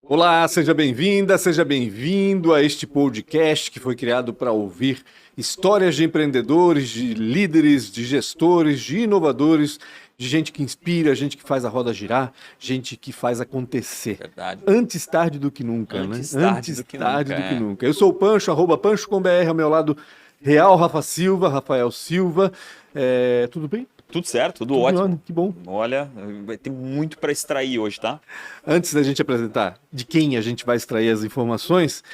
Olá, seja bem-vinda, seja bem-vindo a este podcast que foi criado para ouvir histórias de empreendedores, de líderes, de gestores, de inovadores, de gente que inspira, gente que faz a roda girar, gente que faz acontecer. Verdade. Antes tarde do que nunca, né? Antes tarde Antes do que tarde nunca, do que é. nunca. Eu sou o Pancho, @Pancho com BR, ao meu lado, Real Rafa Silva, Rafael Silva. Tudo bem? Tudo certo, tudo Tudo em ótimo. ordem, que bom. Olha, vai ter muito para extrair hoje, tá? Antes da gente apresentar de quem a gente vai extrair as informações,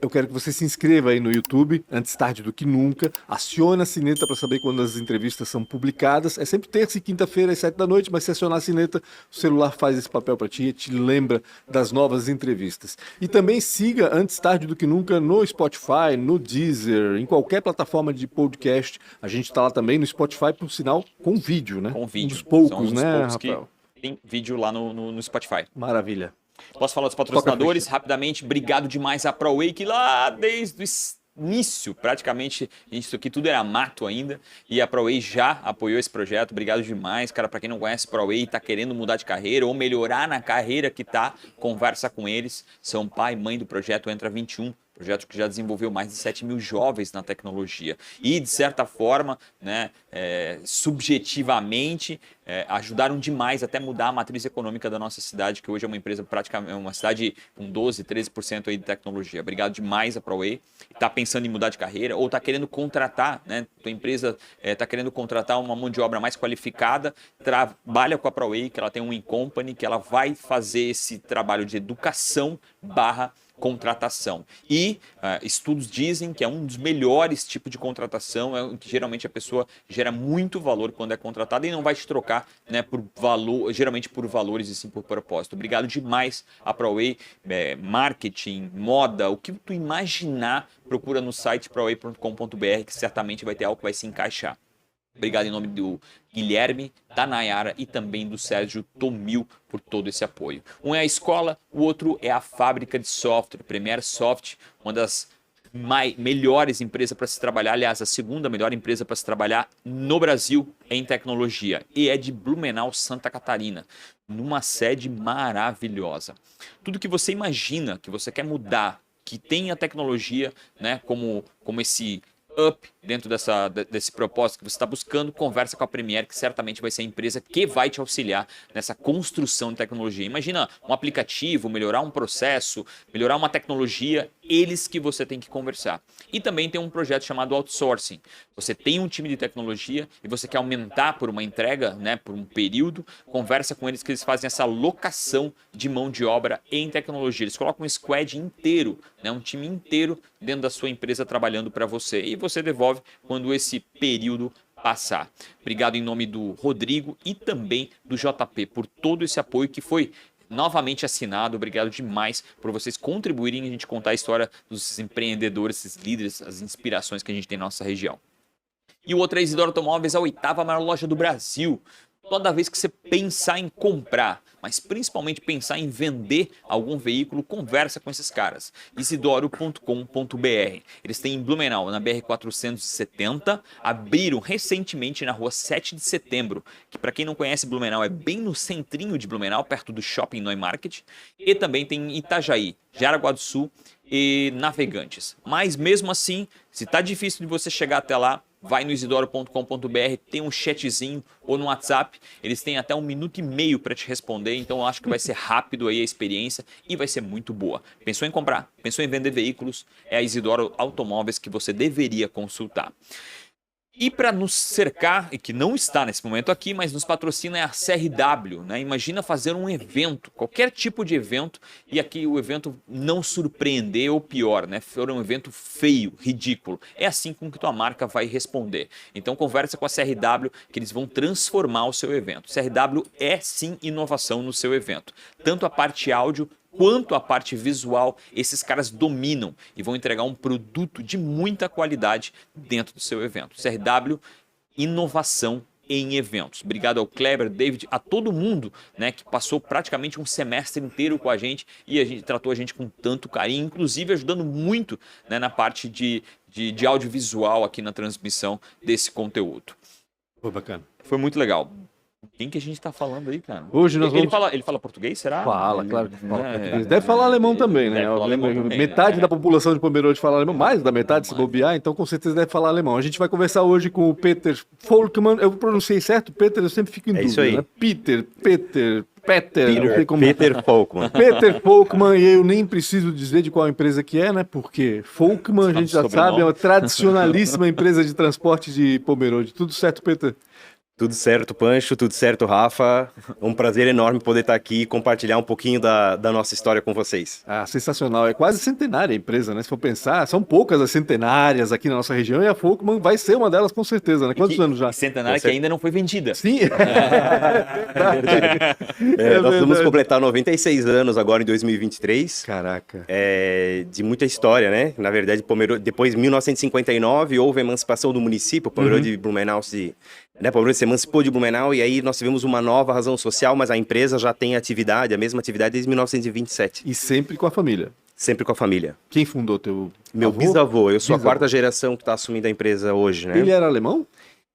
eu quero que você se inscreva aí no YouTube, antes tarde do que nunca. Acione a sineta para saber quando as entrevistas são publicadas. É sempre terça e quinta-feira, às 7 da noite, mas se acionar a sineta, o celular faz esse papel para ti e te lembra das novas entrevistas. E também siga antes tarde do que nunca no Spotify, no Deezer, em qualquer plataforma de podcast. A gente está lá também no Spotify, por sinal, com vídeo, né? Com Um dos vídeo. São poucos, um dos né, poucos que Rafael? tem vídeo lá no Spotify. Maravilha. Posso falar dos Toca a patrocinadores ficha. rapidamente? Obrigado demais à ProWay, que lá desde o início, praticamente, isso aqui tudo era mato ainda, e a ProWay já apoiou esse projeto. Obrigado demais, cara. Para quem não conhece ProWay e tá querendo mudar de carreira ou melhorar na carreira que tá, conversa com eles. São pai e mãe do projeto Entra 21. Projeto que já desenvolveu mais de 7 mil jovens na tecnologia. E, de certa forma, né, subjetivamente, ajudaram demais até mudar a matriz econômica da nossa cidade, que hoje é uma empresa praticamente, uma cidade com 12, 13% aí de tecnologia. Obrigado demais a ProWay. Está pensando em mudar de carreira ou está querendo contratar, né? Tua empresa está querendo contratar uma mão de obra mais qualificada, trabalha com a ProWay, que ela tem um in-company, que ela vai fazer esse trabalho de educação barra contratação. E estudos dizem que é um dos melhores tipos de contratação, é que geralmente a pessoa gera muito valor quando é contratada e não vai te trocar, né, por valor, geralmente por valores e sim por propósito. Obrigado demais a ProWay, marketing, moda, o que tu imaginar, procura no site proway.com.br que certamente vai ter algo que vai se encaixar. Obrigado em nome do Guilherme, da Nayara e também do Sérgio Tomil por todo esse apoio. Um é a escola, o outro é a fábrica de software, Premier Soft, uma das melhores empresas para se trabalhar, aliás, a segunda melhor empresa para se trabalhar no Brasil em tecnologia, e é de Blumenau, Santa Catarina, numa sede maravilhosa. Tudo que você imagina, que você quer mudar, que tem a tecnologia, né, como esse up dentro desse propósito que você está buscando, conversa com a Premier, que certamente vai ser a empresa que vai te auxiliar nessa construção de tecnologia. Imagina um aplicativo, melhorar um processo, melhorar uma tecnologia, eles que você tem que conversar. E também tem um projeto chamado outsourcing. Você tem um time de tecnologia e você quer aumentar por uma entrega, né, por um período, conversa com eles que eles fazem essa locação de mão de obra em tecnologia. Eles colocam um squad inteiro, né, um time inteiro dentro da sua empresa trabalhando para você. E você devolve quando esse período passar. Obrigado em nome do Rodrigo e também do JP por todo esse apoio que foi novamente assinado. Obrigado demais por vocês contribuírem e a gente contar a história dos empreendedores, esses líderes, as inspirações que a gente tem na nossa região. E o outro é Isidoro Automóveis, a 8ª maior loja do Brasil. Toda vez que você pensar em comprar, mas principalmente pensar em vender algum veículo, conversa com esses caras. Isidoro.com.br. Eles têm em Blumenau, na BR-470, abriram recentemente na rua 7 de setembro, que para quem não conhece Blumenau é bem no centrinho de Blumenau, perto do Shopping Neumarkt. E também tem em Itajaí, Jaraguá do Sul e Navegantes. Mas mesmo assim, se está difícil de você chegar até lá, vai no isidoro.com.br, tem um chatzinho ou no WhatsApp, eles têm até 1 minuto e meio para te responder, então eu acho que vai ser rápido aí a experiência e vai ser muito boa. Pensou em comprar? Pensou em vender veículos? É a Isidoro Automóveis que você deveria consultar. E para nos cercar, e que não está nesse momento aqui, mas nos patrocina é a CRW, né? Imagina fazer um evento, qualquer tipo de evento, e aqui o evento não surpreender ou pior, né? For um evento feio, ridículo. É assim com que tua marca vai responder. Então conversa com a CRW que eles vão transformar o seu evento. CRW é sim inovação no seu evento. Tanto a parte áudio quanto a parte visual, esses caras dominam e vão entregar um produto de muita qualidade dentro do seu evento. CRW, inovação em eventos. Obrigado ao Kleber, David, a todo mundo, né, que passou praticamente um semestre inteiro com a gente e a gente tratou a gente com tanto carinho, inclusive ajudando muito, né, na parte de audiovisual aqui na transmissão desse conteúdo. Foi bacana. Foi muito legal. Quem que a gente tá falando aí, cara? Hoje nós Ele vamos... ele fala português, será? Fala, Ele, claro que fala né, português. Deve falar alemão também, né? deve falar alemão também, Metade né? da população de Pomerode fala alemão, mais da metade se Mais. bobear, então com certeza deve falar alemão. A gente vai conversar hoje com o Peter Volkmann. Eu pronunciei certo, Peter? Eu sempre fico em É isso dúvida, aí. né? Peter, não sei como... Peter Volkmann. Peter Volkmann, e eu nem preciso dizer de qual empresa que é, né? Porque Volkmann, a gente já Sobrenome. sabe, é uma tradicionalíssima empresa de transporte de Pomerode. Tudo certo, Peter? Tudo certo, Pancho, tudo certo, Rafa. É um prazer enorme poder estar aqui e compartilhar um pouquinho da nossa história com vocês. Ah, sensacional. É quase centenária a empresa, né? Se for pensar, são poucas as centenárias aqui na nossa região e a Volkmann vai ser uma delas com certeza, né? Quantos anos já? Centenária que ainda não foi vendida. Sim, Nós vamos completar 96 anos agora em 2023. Caraca. De muita história, né? Na verdade, depois de 1959 houve a emancipação do município, Pomerode de Blumenau Pomerode se emancipou de Blumenau e aí nós tivemos uma nova razão social, mas a empresa já tem atividade, a mesma atividade desde 1927. E sempre com a família. Sempre com a família. Quem fundou teu Meu avô? bisavô, eu sou Bisavô. a quarta geração que está assumindo a empresa hoje, né? Ele era alemão?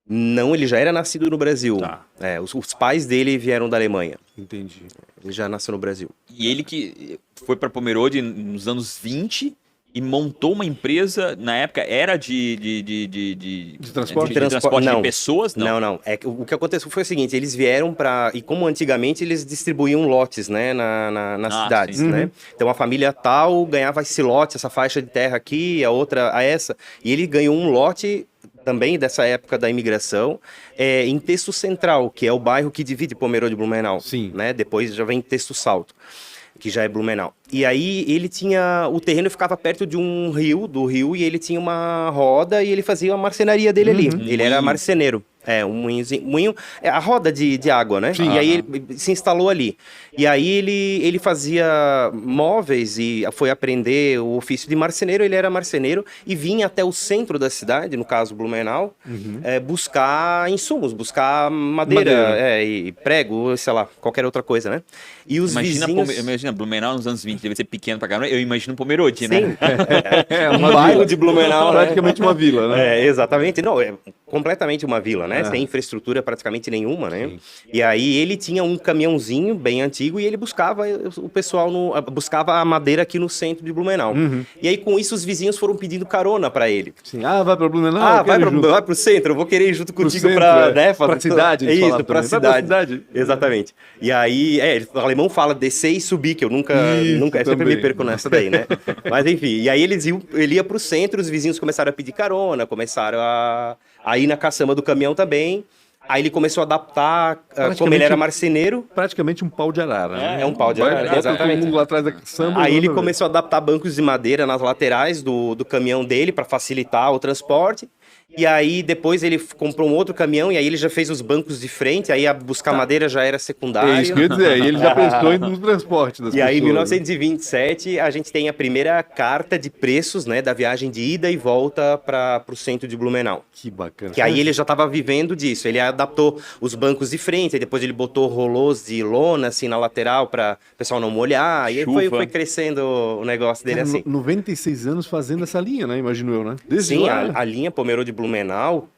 Não, ele já era nascido no Brasil. Tá. Os pais dele vieram da Alemanha. Entendi. Ele já nasceu no Brasil. E ele que foi para Pomerode nos anos 20 e montou uma empresa, na época era de transporte? de transporte Não. de pessoas? Não. O que aconteceu foi o seguinte, eles vieram para... E como antigamente eles distribuíam lotes, né, nas cidades, sim. né? Então a família tal ganhava esse lote, essa faixa de terra aqui, a outra a essa. E ele ganhou um lote também dessa época da imigração, em Texto Central, que é o bairro que divide Pomerode e Blumenau. Sim. Né? Depois já vem Texto Salto, que já é Blumenau. E aí ele tinha... O terreno ficava perto de um rio, e ele tinha uma roda e ele fazia a marcenaria dele ali. Ele era marceneiro. Um moinho, a roda de água, né? Sim. E aí ele se instalou ali. E aí ele fazia móveis e foi aprender o ofício de marceneiro. Ele era marceneiro e vinha até o centro da cidade, no caso Blumenau, buscar insumos, buscar madeira. E prego, sei lá, qualquer outra coisa, né? E os vizinhos... Imagina, Blumenau nos anos 20 deve ser pequeno pra caramba. Eu imagino Pomerode, Sim. né? Um bairro de Blumenau, né? Praticamente uma vila, né? Exatamente. Não, é completamente uma vila, né? É. Sem infraestrutura praticamente nenhuma, né? Sim. E aí ele tinha um caminhãozinho bem antigo e ele buscava o pessoal, buscava a madeira aqui no centro de Blumenau. E aí com isso os vizinhos foram pedindo carona para ele. Sim. Ah, vai pra Blumenau? Vai pro centro, eu vou querer ir junto contigo centro, pra, né? Pra cidade. É isso, pra pra cidade. Exatamente. E aí, o alemão fala descer e subir, que eu nunca eu sempre me perco nessa daí, né? Mas enfim, e aí ele ia pro centro, os vizinhos começaram a pedir carona, começaram a ir na caçamba do caminhão também. Aí ele começou a adaptar, como ele era marceneiro. Praticamente um pau de arara. Né? É um pau de arara, Bota exatamente. todo mundo lá atrás da samba. Aí ele começou a adaptar bancos de madeira nas laterais do caminhão dele para facilitar o transporte. E aí depois ele comprou um outro caminhão e aí ele já fez os bancos de frente, aí buscar madeira já era secundário. É isso que eu ia dizer, aí ele já pensou no transporte das E pessoas. aí em 1927 a gente tem a primeira carta de preços, né, da viagem de ida e volta para o centro de Blumenau. Que bacana. Que aí ele já estava vivendo disso, ele adaptou os bancos de frente, aí depois ele botou rolôs de lona assim na lateral para o pessoal não molhar, e aí foi crescendo o negócio dele assim. 96 anos fazendo essa linha, né, imagino eu, né? Desde Sim, lá, a linha Pomerode Blumenau,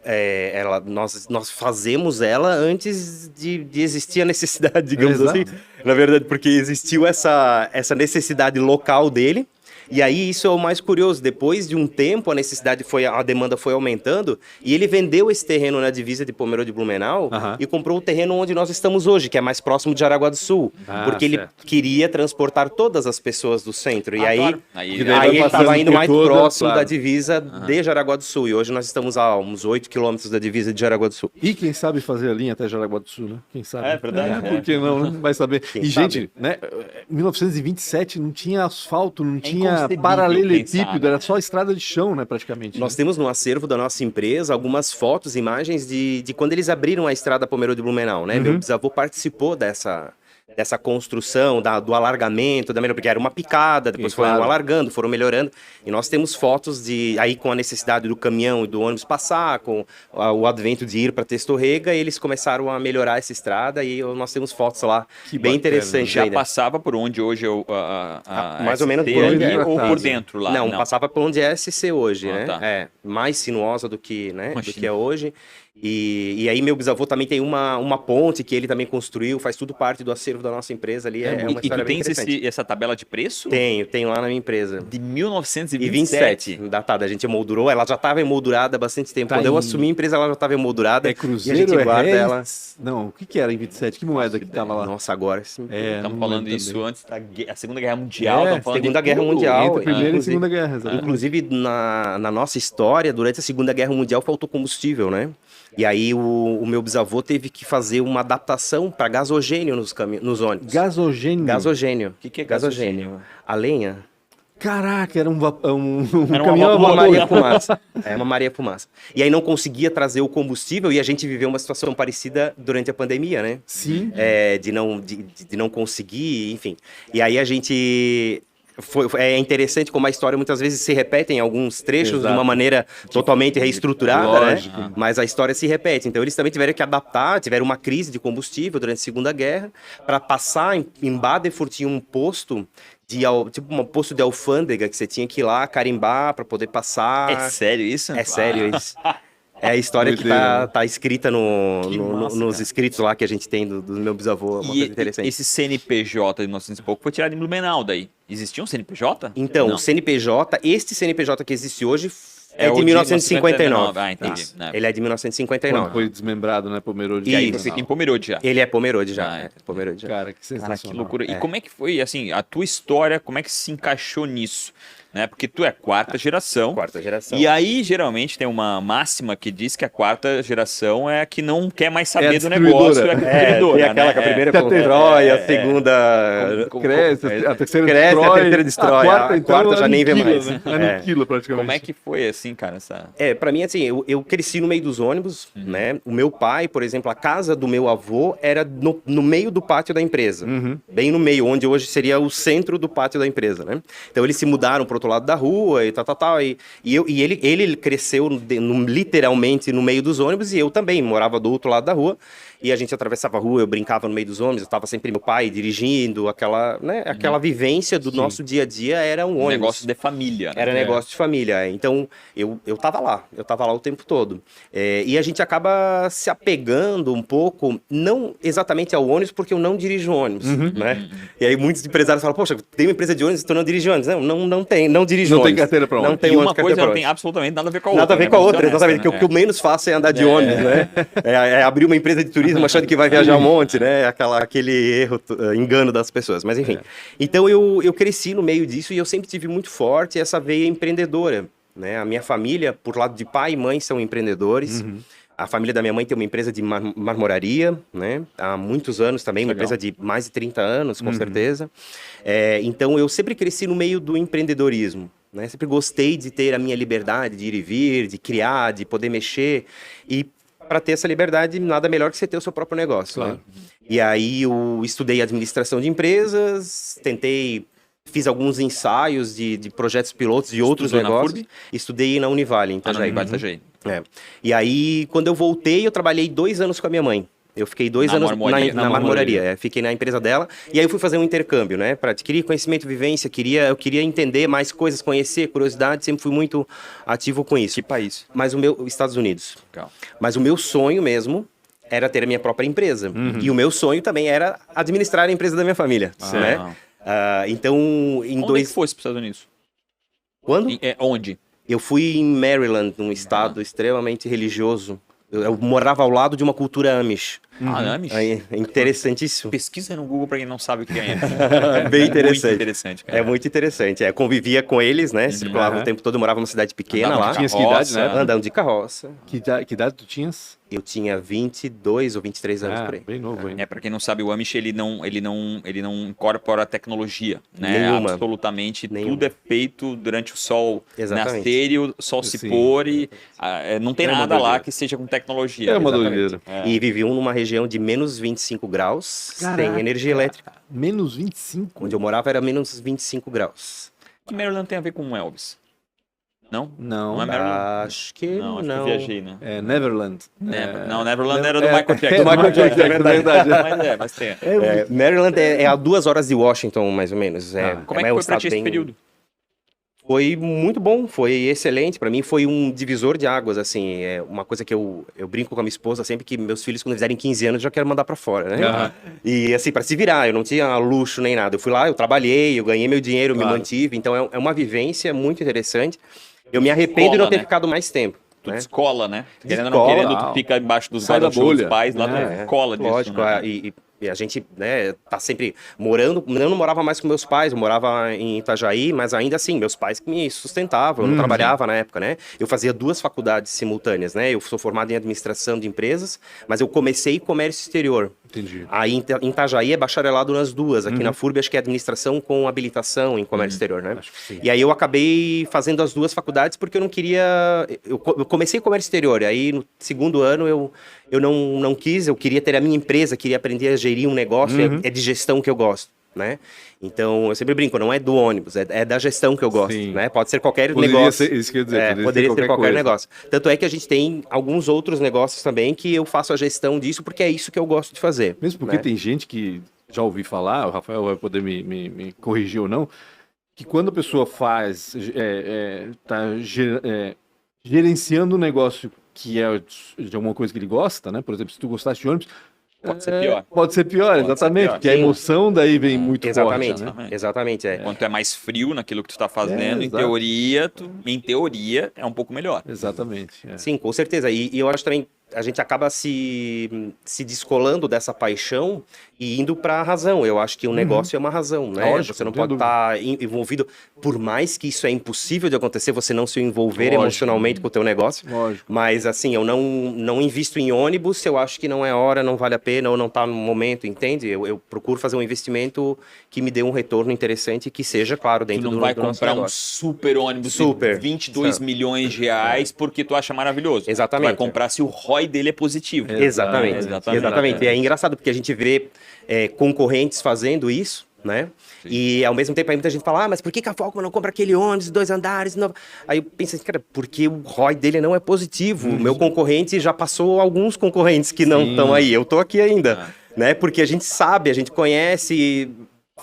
nós fazemos ela antes de existir a necessidade, digamos assim. Na verdade, porque existiu essa necessidade local dele. E aí isso é o mais curioso, depois de um tempo a demanda foi aumentando e ele vendeu esse terreno na divisa de Pomerode de Blumenau e comprou o terreno onde nós estamos hoje, que é mais próximo de Jaraguá do Sul, porque ele queria transportar todas as pessoas do centro e aí ele estava indo mais próximo da divisa de Jaraguá do Sul e hoje nós estamos a uns 8 quilômetros da divisa de Jaraguá do Sul. E quem sabe fazer a linha até Jaraguá do Sul, né? Quem sabe? É verdade. Por que não, né? Vai saber. Quem e, sabe? gente, né? 1927 não tinha asfalto, não tinha inconcebível paralelepípedo, pensar, era né? só estrada de chão, né? Praticamente. Nós temos no acervo da nossa empresa algumas fotos, imagens de quando eles abriram a estrada Pomerode de Blumenau, né? Meu bisavô participou dessa construção, do alargamento, porque era uma picada, depois foram alargando, foram melhorando, e nós temos fotos aí com a necessidade do caminhão e do ônibus passar, com o advento de ir para Testorrega, eles começaram a melhorar essa estrada, e nós temos fotos lá bem interessantes. Já passava por onde hoje mais ou menos SC por onde ali, ou por dentro lá? Não, passava por onde é SC hoje, né? Tá. Mais sinuosa do que é hoje. E aí meu bisavô também tem uma ponte que ele também construiu, faz tudo parte do acervo da nossa empresa ali, é uma E história tu bem tens interessante. essa tabela de preço? Tenho lá na minha empresa. De E 1927. 27, datada. A gente emoldurou, ela já estava emoldurada há bastante tempo. Tá Quando eu em- assumi a empresa, ela já estava emoldurada. É e a Cruzeiro, gente é guarda ela. réis? Não, o que que era em 27? Que moeda que tava lá? Nossa, agora sim. Estamos não falando lembro isso também. antes da Segunda Guerra Mundial. É, Estamos falando Segunda de Guerra tudo. Mundial. Entre a Primeira e a inclusive- Segunda Guerra, exatamente. Inclusive, na nossa história, durante a Segunda Guerra Mundial, faltou combustível, né? E aí o meu bisavô teve que fazer uma adaptação para gasogênio nos ônibus. Gasogênio. Gasogênio. O que é gasogênio? A lenha. Caraca, era um Era caminhão a Uma vapor. Maria Fumaça. É uma Maria Fumaça. E aí não conseguia trazer o combustível e a gente viveu uma situação parecida durante a pandemia, né? Sim. De não conseguir, enfim. E aí a gente... É interessante como a história muitas vezes se repete em alguns trechos de Exato. uma maneira totalmente reestruturada, Lógico. né? Mas a história se repete. Então eles também tiveram que adaptar, tiveram uma crise de combustível durante a Segunda Guerra. Para passar em Badefurt tinha um posto tipo um posto de alfândega que você tinha que ir lá carimbar para poder passar. É sério isso? É sério isso. É a história que tá escrita Que massa, nos cara. escritos lá que a gente tem do meu bisavô, uma coisa interessante. Esse CNPJ de 1900 e pouco foi tirado em Blumenau daí. Existia um CNPJ? Então, Não. o CNPJ, este CNPJ que existe hoje É é o de de 1959. Ah, entendi. Tá. Ele é de Quando 1959. foi desmembrado, né, Pomerode? E aí Isso. você aqui em Pomerode já. Ele é Pomerode já. Ah, é. Pomerode já. Cara, que Cara, sensacional. que loucura. E como é que foi, assim, a tua história, como é que se encaixou nisso? Né? Porque tu é quarta geração. Quarta geração. E aí, geralmente, tem uma máxima que diz que a quarta geração é a que não quer mais saber do destruidora. negócio, é a que É, destruidora, tem aquela né? que a primeira É. constrói, a segunda... Cresce, a terceira Cresce, destrói. a terceira destrói, a quarta já nem vê aniquila, mais. Né? É. Aniquila praticamente. Como é que foi, assim, cara, essa... Pra mim, assim, eu cresci no meio dos ônibus, né? O meu pai, por exemplo, a casa do meu avô era no meio do pátio da empresa. Bem no meio, onde hoje seria o centro do pátio da empresa, né? Então, eles se mudaram pro outro lado da rua e tal. E ele cresceu literalmente no meio dos ônibus e eu também morava do outro lado da rua. E a gente atravessava a rua, eu brincava no meio dos ônibus, eu estava sempre meu pai dirigindo, aquela vivência do nosso dia a dia era um ônibus. Negócio de família, né? Era negócio de família. Então, eu tava lá o tempo todo. E a gente acaba se apegando um pouco, não exatamente ao ônibus, porque eu não dirijo ônibus, né? E aí muitos empresários falam, poxa, tem uma empresa de ônibus, tu não dirige ônibus. Não tem, não dirijo Não tem ônibus. carteira pra Não ônibus. tem E ônibus, uma carteira coisa pra não tem ônibus. absolutamente nada a ver com a outra. Nada a ver né? com a Vamos outra, ser exatamente. honestos, Porque o que eu menos faço é andar de ônibus, né? É abrir uma empresa de turismo achando que vai viajar um monte, né? Aquele erro, engano das pessoas. Mas enfim. Então eu cresci no meio disso e eu sempre tive muito forte essa veia empreendedora, né? A minha família, por lado de pai e mãe, são empreendedores. A família da minha mãe tem uma empresa de marmoraria, né? Há muitos anos também, uma Legal. empresa de mais de 30 anos, com certeza. Então eu sempre cresci no meio do empreendedorismo. Né? Sempre gostei de ter a minha liberdade de ir e vir, de criar, de poder mexer. E para ter essa liberdade, nada melhor que você ter o seu próprio negócio. Claro. Né? E aí eu estudei administração de empresas, fiz alguns ensaios de projetos pilotos de outros Estudou na negócios. FURB? Estudei na Univale, em Ah, não, Itajaí. vai Itajaí. E aí, quando eu voltei, eu trabalhei 2 anos com a minha mãe. Eu fiquei 2 Na anos marmoraria. na marmoraria. Fiquei na empresa dela. E aí eu fui fazer um intercâmbio, né? Para adquirir conhecimento e vivência. Eu queria entender mais coisas, conhecer, curiosidade. Sempre fui muito ativo com isso. Que país? Mas Estados Unidos. Legal. Mas o meu sonho mesmo era ter a minha própria empresa. E o meu sonho também era administrar a empresa da minha família, né? Então, Onde é que fosse para os Estados Unidos? Quando? Onde? Eu fui em Maryland, num estado extremamente religioso. Eu morava ao lado de uma cultura Amish. Amish? É interessantíssimo. Pesquisa no Google para quem não sabe o que é. Bem interessante. Muito interessante, cara. É muito interessante. Convivia com eles, né? Circulava o tempo todo, morava numa cidade pequena Andava lá. de Tinha que idade, né? Andando de carroça. Que idade tu tinhas? Eu tinha 22 ou 23 anos por aí. Bem novo ainda. Para quem não sabe, o Amish ele não incorpora tecnologia, né? Nenhuma. Absolutamente Nenhuma. tudo é feito durante o sol Exatamente. nascer e o sol se Sim. pôr e não tem É uma nada lá doideira. que seja com tecnologia. É uma Exatamente. doideira. E viviam numa região de menos 25 graus, Caraca. sem energia elétrica. Menos 25? Onde eu morava era menos 25 graus. O que Maryland tem a ver com Elvis? Não? Não. Não é Maryland? Acho que Não, acho que eu viajei, né? É Neverland. Não, Neverland era do Michael Jackson. Do Michael Jackson, é verdade. Mas tem. Maryland é a 2 horas de Washington, mais ou menos. Como é que foi um pra estado ti esse período? Foi muito bom, foi excelente. Para mim foi um divisor de águas, assim. É uma coisa que eu brinco com a minha esposa sempre, que meus filhos, quando fizerem 15 anos, já quero mandar para fora, né? Aham. E assim, para se virar, eu não tinha luxo nem nada. Eu fui lá, eu trabalhei, eu ganhei meu dinheiro, Claro. me mantive. Então é uma vivência muito interessante. Eu me arrependo de não Escola, ter né? ficado mais tempo. Tu Né? descola, né? Querendo ou não Descola, querendo, tu uau. fica embaixo dos Sai da guarda-chuvas dos bolha. pais, lá É, tu cola disso, Lógico, né? e a gente, né, tá sempre morando, eu não morava mais com meus pais, eu morava em Itajaí, mas ainda assim, meus pais que me sustentavam, eu não trabalhava na época, né? Eu fazia 2 faculdades simultâneas, né? Eu sou formado em administração de empresas, mas eu comecei comércio exterior. Entendi. Aí em Itajaí é bacharelado nas duas, aqui na FURB acho que é administração com habilitação em comércio exterior, né? Acho que sim. E aí eu acabei fazendo as 2 faculdades porque eu não queria... Eu comecei comércio exterior, aí no segundo ano eu não quis, eu queria ter a minha empresa, queria aprender a gerir um negócio, é de gestão que eu gosto, né? Então, eu sempre brinco, não é do ônibus, é da gestão que eu gosto, Sim. né? Pode ser qualquer Poderia negócio. ser, isso quer dizer, Poderia ser qualquer coisa. negócio. Tanto é que a gente tem alguns outros negócios também que eu faço a gestão disso porque é isso que eu gosto de fazer. Mesmo porque né? tem gente que já ouvi falar, o Rafael vai poder me corrigir ou não, que quando a pessoa faz, gerenciando um negócio que é de alguma coisa que ele gosta, né? Por exemplo, se tu gostasse de ônibus, Pode ser pior. pode ser pior, Pode ser exatamente, pior. porque a Sim. emoção daí vem muito Exatamente, forte, né? exatamente, Quando tu é mais frio naquilo que tu tá fazendo, exato. em teoria, é um pouco melhor. Exatamente. É. Sim, com certeza. E eu acho também a gente acaba se descolando dessa paixão e indo para a razão. Eu acho que o negócio é uma razão, né? Lógico, Você não não tenho pode estar envolvido, por mais que isso é impossível de acontecer, você não se envolver Lógico. emocionalmente com o teu negócio. Lógico. Mas assim, eu não invisto em ônibus se eu acho que não é hora, não vale a pena ou não está no momento, entende? Eu procuro fazer um investimento que me dê um retorno interessante e que seja, claro, Tu dentro não do vai do nosso comprar um negócio. super ônibus Super. de 22 milhões de reais porque tu acha maravilhoso. Exatamente. Tu vai comprar se o ROI dele é positivo. Exatamente, Exatamente. exatamente. E é engraçado porque a gente vê concorrentes fazendo isso, né? E ao mesmo tempo aí muita gente fala, mas por que a Volkswagen não compra aquele ônibus de 2 andares? Não... Aí eu penso assim, cara, porque o ROI dele não é positivo. O meu concorrente já passou alguns concorrentes que não estão aí. Eu tô aqui ainda, né? Porque a gente sabe, a gente conhece,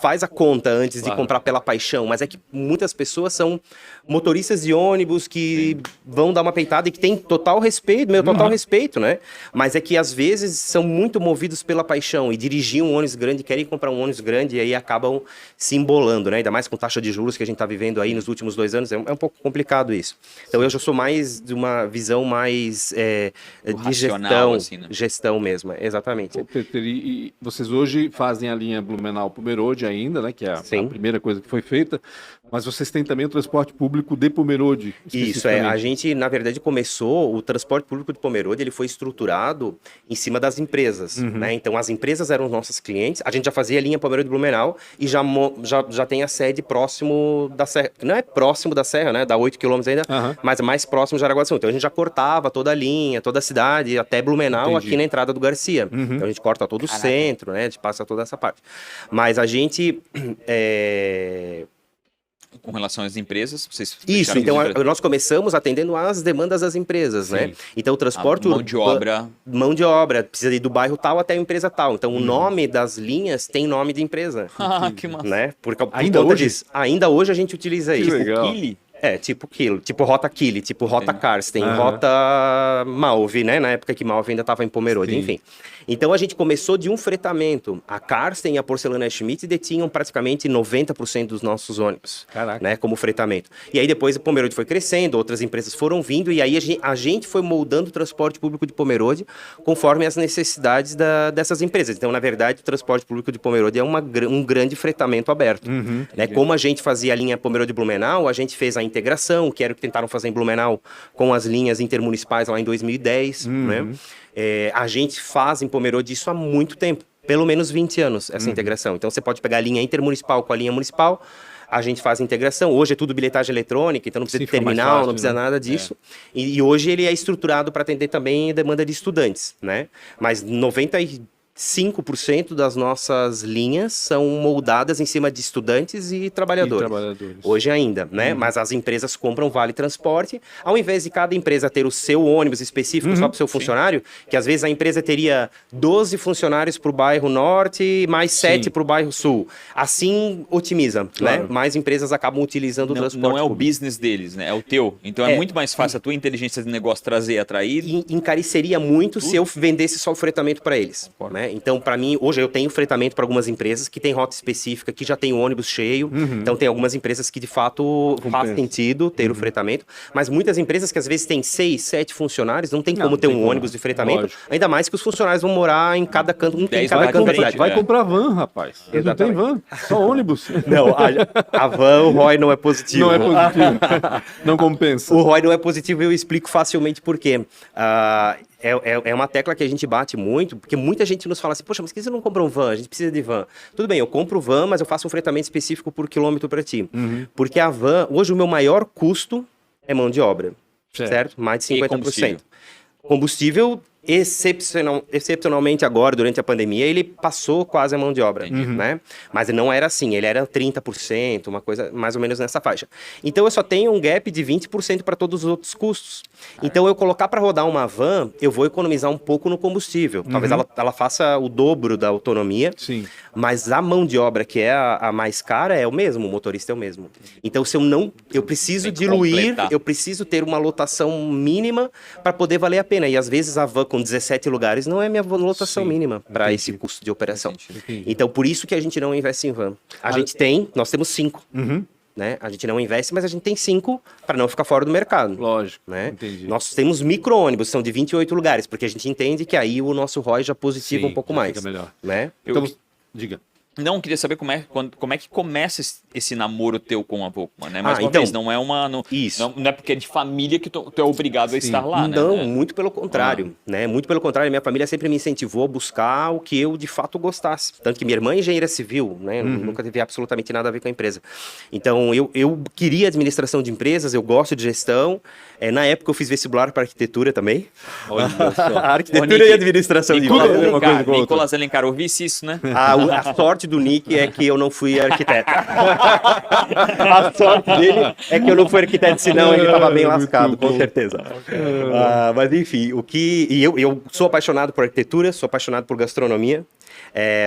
faz a conta antes de comprar pela paixão, mas é que muitas pessoas são motoristas de ônibus que vão dar uma peitada e que tem total respeito, meu total respeito, né? Mas é que às vezes são muito movidos pela paixão e dirigir um ônibus grande, querem comprar um ônibus grande e aí acabam se embolando, né? Ainda mais com taxa de juros que a gente tá vivendo aí nos últimos 2 anos, é um pouco complicado isso. Então eu já sou mais de uma visão mais de racional, gestão, assim, né? gestão mesmo, exatamente. Ô, Peter, e vocês hoje fazem a linha Blumenau-Pomerode ainda, né? Que é a Sim. primeira coisa que foi feita, mas vocês têm também o transporte público de Pomerode. Isso, a gente, na verdade, começou, o transporte público de Pomerode, ele foi estruturado em cima das empresas, né? Então, as empresas eram nossos clientes, a gente já fazia a linha Pomerode Blumenau e já tem a sede próximo da Serra, não é próximo da Serra, né? Dá 8 quilômetros ainda, mas é mais próximo de Jaraguá do Sul. Então, a gente já cortava toda a linha, toda a cidade, até Blumenau, Entendi. aqui na entrada do Garcia. Então, a gente corta todo o centro, né? A gente passa toda essa parte. Mas a gente... Com relação às empresas, vocês Isso, fecharam então as empresas. nós começamos atendendo às demandas das empresas, né? Então o transporte A mão de obra. mão de obra, precisa ir do bairro tal até a empresa tal. Então o nome das linhas tem nome de empresa, Ah, que massa. né? Por Ainda conta hoje? disso. Ainda hoje a gente utiliza Que isso. legal. Kili? Tipo Kilo, tipo Rota Kili, tipo Rota Karsten, Aham. Rota Malve, né? Na época que Malve ainda estava em Pomerode, Sim. enfim. Então a gente começou de um fretamento. A Karsten e a Porcelana Schmidt detinham praticamente 90% dos nossos ônibus, Caraca. né? Como fretamento. E aí depois a Pomerode foi crescendo, outras empresas foram vindo e aí a gente foi moldando o transporte público de Pomerode conforme as necessidades dessas empresas. Então, na verdade, o transporte público de Pomerode é um grande fretamento aberto, né? Como a gente fazia a linha Pomerode-Blumenau, a gente fez a integração, que era o que tentaram fazer em Blumenau com as linhas intermunicipais lá em 2010, né? A gente faz em Pomerode isso há muito tempo, pelo menos 20 anos, essa integração. Então, você pode pegar a linha intermunicipal com a linha municipal, a gente faz a integração. Hoje é tudo bilhetagem eletrônica, então não precisa Sim, de fica mais terminal, fácil, não precisa né? nada disso. E hoje ele é estruturado para atender também a demanda de estudantes, né? Mas 5% das nossas linhas são moldadas em cima de estudantes e trabalhadores. Hoje ainda, né? Mas as empresas compram vale transporte, ao invés de cada empresa ter o seu ônibus específico só para o seu funcionário, que às vezes a empresa teria 12 funcionários para o bairro norte, mais 7 para o bairro sul. Assim otimiza, né? Mais empresas acabam utilizando o transporte Não é o público. business deles, né? É o teu. Então é muito mais fácil a tua inteligência de negócio trazer e atrair. E encareceria muito se eu vendesse só o fretamento para eles, né? Então, para mim, hoje eu tenho fretamento para algumas empresas que tem rota específica, que já tem o ônibus cheio. Então, tem algumas empresas que, de fato, faz sentido ter o fretamento. Mas muitas empresas que, às vezes, têm 6, 7 funcionários, não tem como ter um ônibus de fretamento. Lógico. Ainda mais que os funcionários vão morar em cada canto. Um tem em 10 cada vai canto da comprar- cidade. Vai comprar van, rapaz. Eles não tem van, só ônibus. Não, a van, o ROI não é positivo. Não é positivo. Não compensa. O ROI não é positivo e eu explico facilmente por quê. É uma tecla que a gente bate muito, porque muita gente nos fala assim, poxa, mas por que você não compra um van? A gente precisa de van. Tudo bem, eu compro van, mas eu faço um fretamento específico por quilômetro para ti. Porque a van, hoje o meu maior custo é mão de obra, certo? Mais de 50%. Combustível, excepcionalmente agora, durante a pandemia, ele passou quase a mão de obra, né? Mas não era assim, ele era 30%, uma coisa mais ou menos nessa faixa. Então eu só tenho um gap de 20% para todos os outros custos. Então eu colocar para rodar uma van, eu vou economizar um pouco no combustível. Talvez ela faça o dobro da autonomia, mas a mão de obra, que é a mais cara, é o mesmo, o motorista é o mesmo. Então se eu preciso diluir, eu preciso ter uma lotação mínima para poder valer a pena. E às vezes a van com 17 lugares não é minha lotação mínima para esse custo de operação. Então, por isso que a gente não investe em van. Nós temos 5. Né? A gente não investe, mas a gente tem 5 para não ficar fora do mercado. Lógico, né? entendi. Nós temos micro-ônibus, são de 28 lugares, porque a gente entende que aí o nosso ROI já positiva um pouco mais. Fica melhor. Né? Então, diga. Não, queria saber como é que começa esse namoro teu com a Volkmann, né? Mais uma então, vez, não é uma... Não é porque é de família que tu é obrigado a estar lá, né? Não, muito pelo contrário, né? Muito pelo contrário, minha família sempre me incentivou a buscar o que eu de fato gostasse. Tanto que minha irmã é engenheira civil, né? Nunca teve absolutamente nada a ver com a empresa. Então, eu queria administração de empresas, eu gosto de gestão. Na época eu fiz vestibular para arquitetura também. Olha só. Arquitetura e administração de empresas. Nicolas Alencar, ouvisse isso, né? A sorte do Nick é que eu não fui arquiteto. A sorte dele é que eu não fui arquiteto, senão ele estava bem lascado, com certeza. Mas enfim, eu sou apaixonado por arquitetura, sou apaixonado por gastronomia.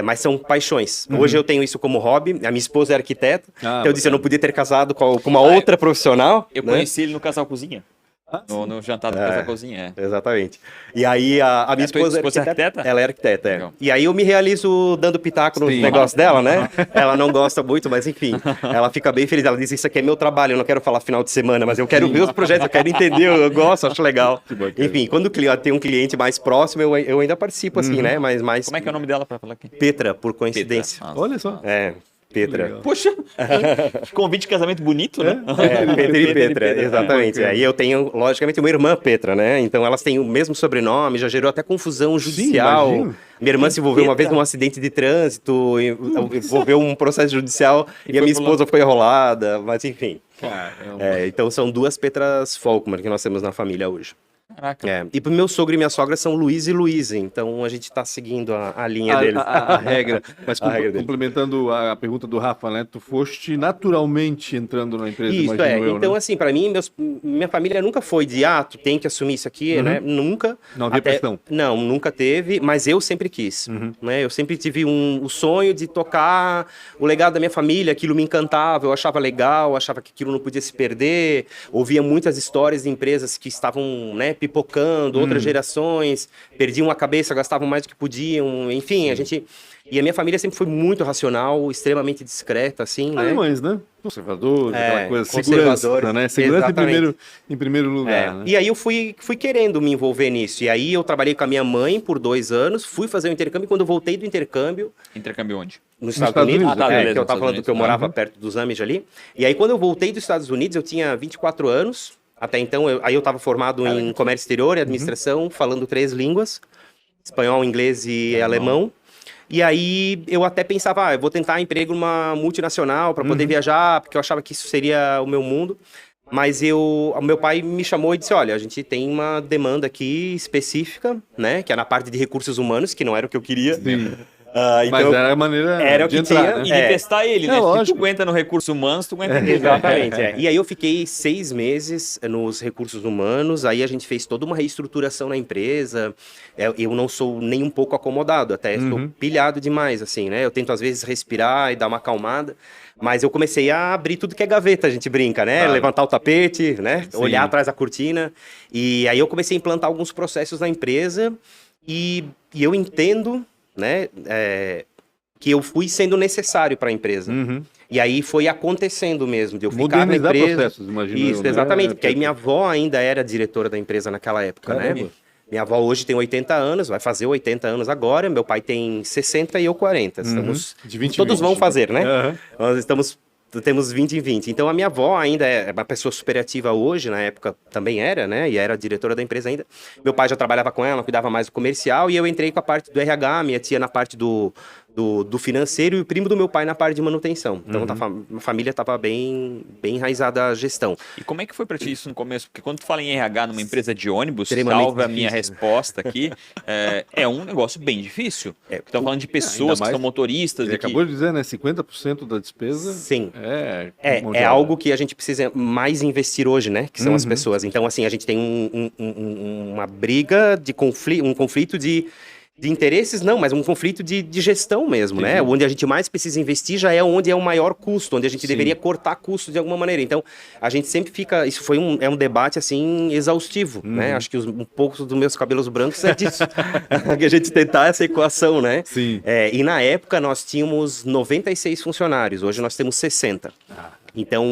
Mas são paixões. Hoje eu tenho isso como hobby. A minha esposa é arquiteta. Então eu disse, eu não podia ter casado com uma outra profissional. Eu conheci ele no Casal Cozinha. No jantar do Casal Cozinha, Exatamente. E aí a minha esposa é arquiteta? Ela é arquiteta, E aí eu me realizo dando pitaco nos negócios dela, né? Ela não gosta muito, mas enfim, ela fica bem feliz. Ela diz, isso aqui é meu trabalho, eu não quero falar final de semana, mas eu quero ver os projetos, eu quero entender, eu gosto, acho legal. Enfim, quando tem um cliente mais próximo, eu ainda participo, assim, né? Mas mais... Como é que é o nome dela para falar aqui? Petra, por coincidência. Olha só. Petra. Poxa, que convite de casamento bonito, né? Petra e Petra, exatamente. E eu tenho, logicamente, uma irmã Petra, né? Então elas têm o mesmo sobrenome, já gerou até confusão judicial. Minha irmã se envolveu uma vez num acidente de trânsito, envolveu um processo judicial e a minha esposa foi enrolada, mas enfim. Então são 2 Petras Volkmann que nós temos na família hoje. Caraca. E pro meu sogro e minha sogra são Luiz e Luísa, então a gente tá seguindo a linha deles. A regra. Mas complementando a pergunta do Rafa, né? Tu foste naturalmente entrando na empresa, Isso, Então, assim, pra mim, minha família nunca foi de, tu tem que assumir isso aqui, né? Nunca. Não havia pressão? Não, nunca teve, mas eu sempre quis, né? Eu sempre tive o sonho de tocar o legado da minha família, aquilo me encantava, eu achava legal, achava que aquilo não podia se perder, ouvia muitas histórias de empresas que estavam, né, pipocando, outras gerações, perdiam a cabeça, gastavam mais do que podiam, enfim, E a minha família sempre foi muito racional, extremamente discreta, assim, né? Alemães, né? Conservadores, aquela coisa, conservadores, segurança, né? Segurança em primeiro lugar, né? E aí eu fui querendo me envolver nisso. E aí eu trabalhei com a minha mãe por 2 anos, fui fazer o intercâmbio, e quando eu voltei do intercâmbio... Intercâmbio onde? Nos Estados Unidos, beleza, que eu tava falando que eu morava perto dos Amish ali. E aí quando eu voltei dos Estados Unidos, eu tinha 24 anos... Até então, eu estava formado em comércio exterior e administração, falando 3 línguas, espanhol, inglês e alemão. E aí eu até pensava, eu vou tentar emprego numa multinacional para poder viajar, porque eu achava que isso seria o meu mundo. Mas o meu pai me chamou e disse, olha, a gente tem uma demanda aqui específica, né? Que é na parte de recursos humanos, que não era o que eu queria. Sim. Então, Mas era a maneira era o de que entrar, tinha. né? E de testar ele, né? Se lógico. tu aguenta no recurso humano, tu aguenta nele. Exatamente, E aí eu fiquei 6 meses nos recursos humanos, aí a gente fez toda uma reestruturação na empresa. Eu não sou nem um pouco acomodado, até estou pilhado demais, assim, né? Eu tento às vezes respirar e dar uma acalmada, mas eu comecei a abrir tudo que é gaveta, a gente brinca, né? Claro. Levantar o tapete, né? Sim. Olhar atrás da cortina. E aí eu comecei a implantar alguns processos na empresa e eu entendo, né? Que eu fui sendo necessário para a empresa. E aí foi acontecendo mesmo, de eu ficar na Modernizar empresa. processos, imagino. Isso, eu, né? exatamente, porque aí minha avó ainda era diretora da empresa naquela época, né? Caramba. Minha avó hoje tem 80 anos, vai fazer 80 anos agora, meu pai tem 60 e eu 40. Estamos, De 20 em todos 20. vão fazer, né? Aham. Nós temos 20 em 20. Então a minha avó ainda é uma pessoa super ativa hoje, na época também era, né? E era diretora da empresa ainda. Meu pai já trabalhava com ela, cuidava mais do comercial, e eu entrei com a parte do RH, minha tia na parte do financeiro e o primo do meu pai na parte de manutenção. Então a família estava bem enraizada a gestão. E como é que foi pra ti isso no começo? Porque quando tu fala em RH numa empresa de ônibus, Extremamente salva a minha difícil. resposta aqui, é um negócio bem difícil. Estamos falando de ainda pessoas que mais- são motoristas. Ele e que... acabou de dizer, né? 50% da despesa Sim. é É algo que a gente precisa mais investir hoje, né? Que são as pessoas. Então, assim, a gente tem uma briga de um conflito de interesses, não, mas um conflito de gestão mesmo, né? Onde a gente mais precisa investir já é onde é o maior custo, onde a gente deveria cortar custo de alguma maneira. Então, a gente sempre fica... Isso foi um debate, assim, exaustivo, né? Acho que um pouco dos meus cabelos brancos é disso. Que a gente tentar essa equação, né? Sim. E na época nós tínhamos 96 funcionários, hoje nós temos 60. Então,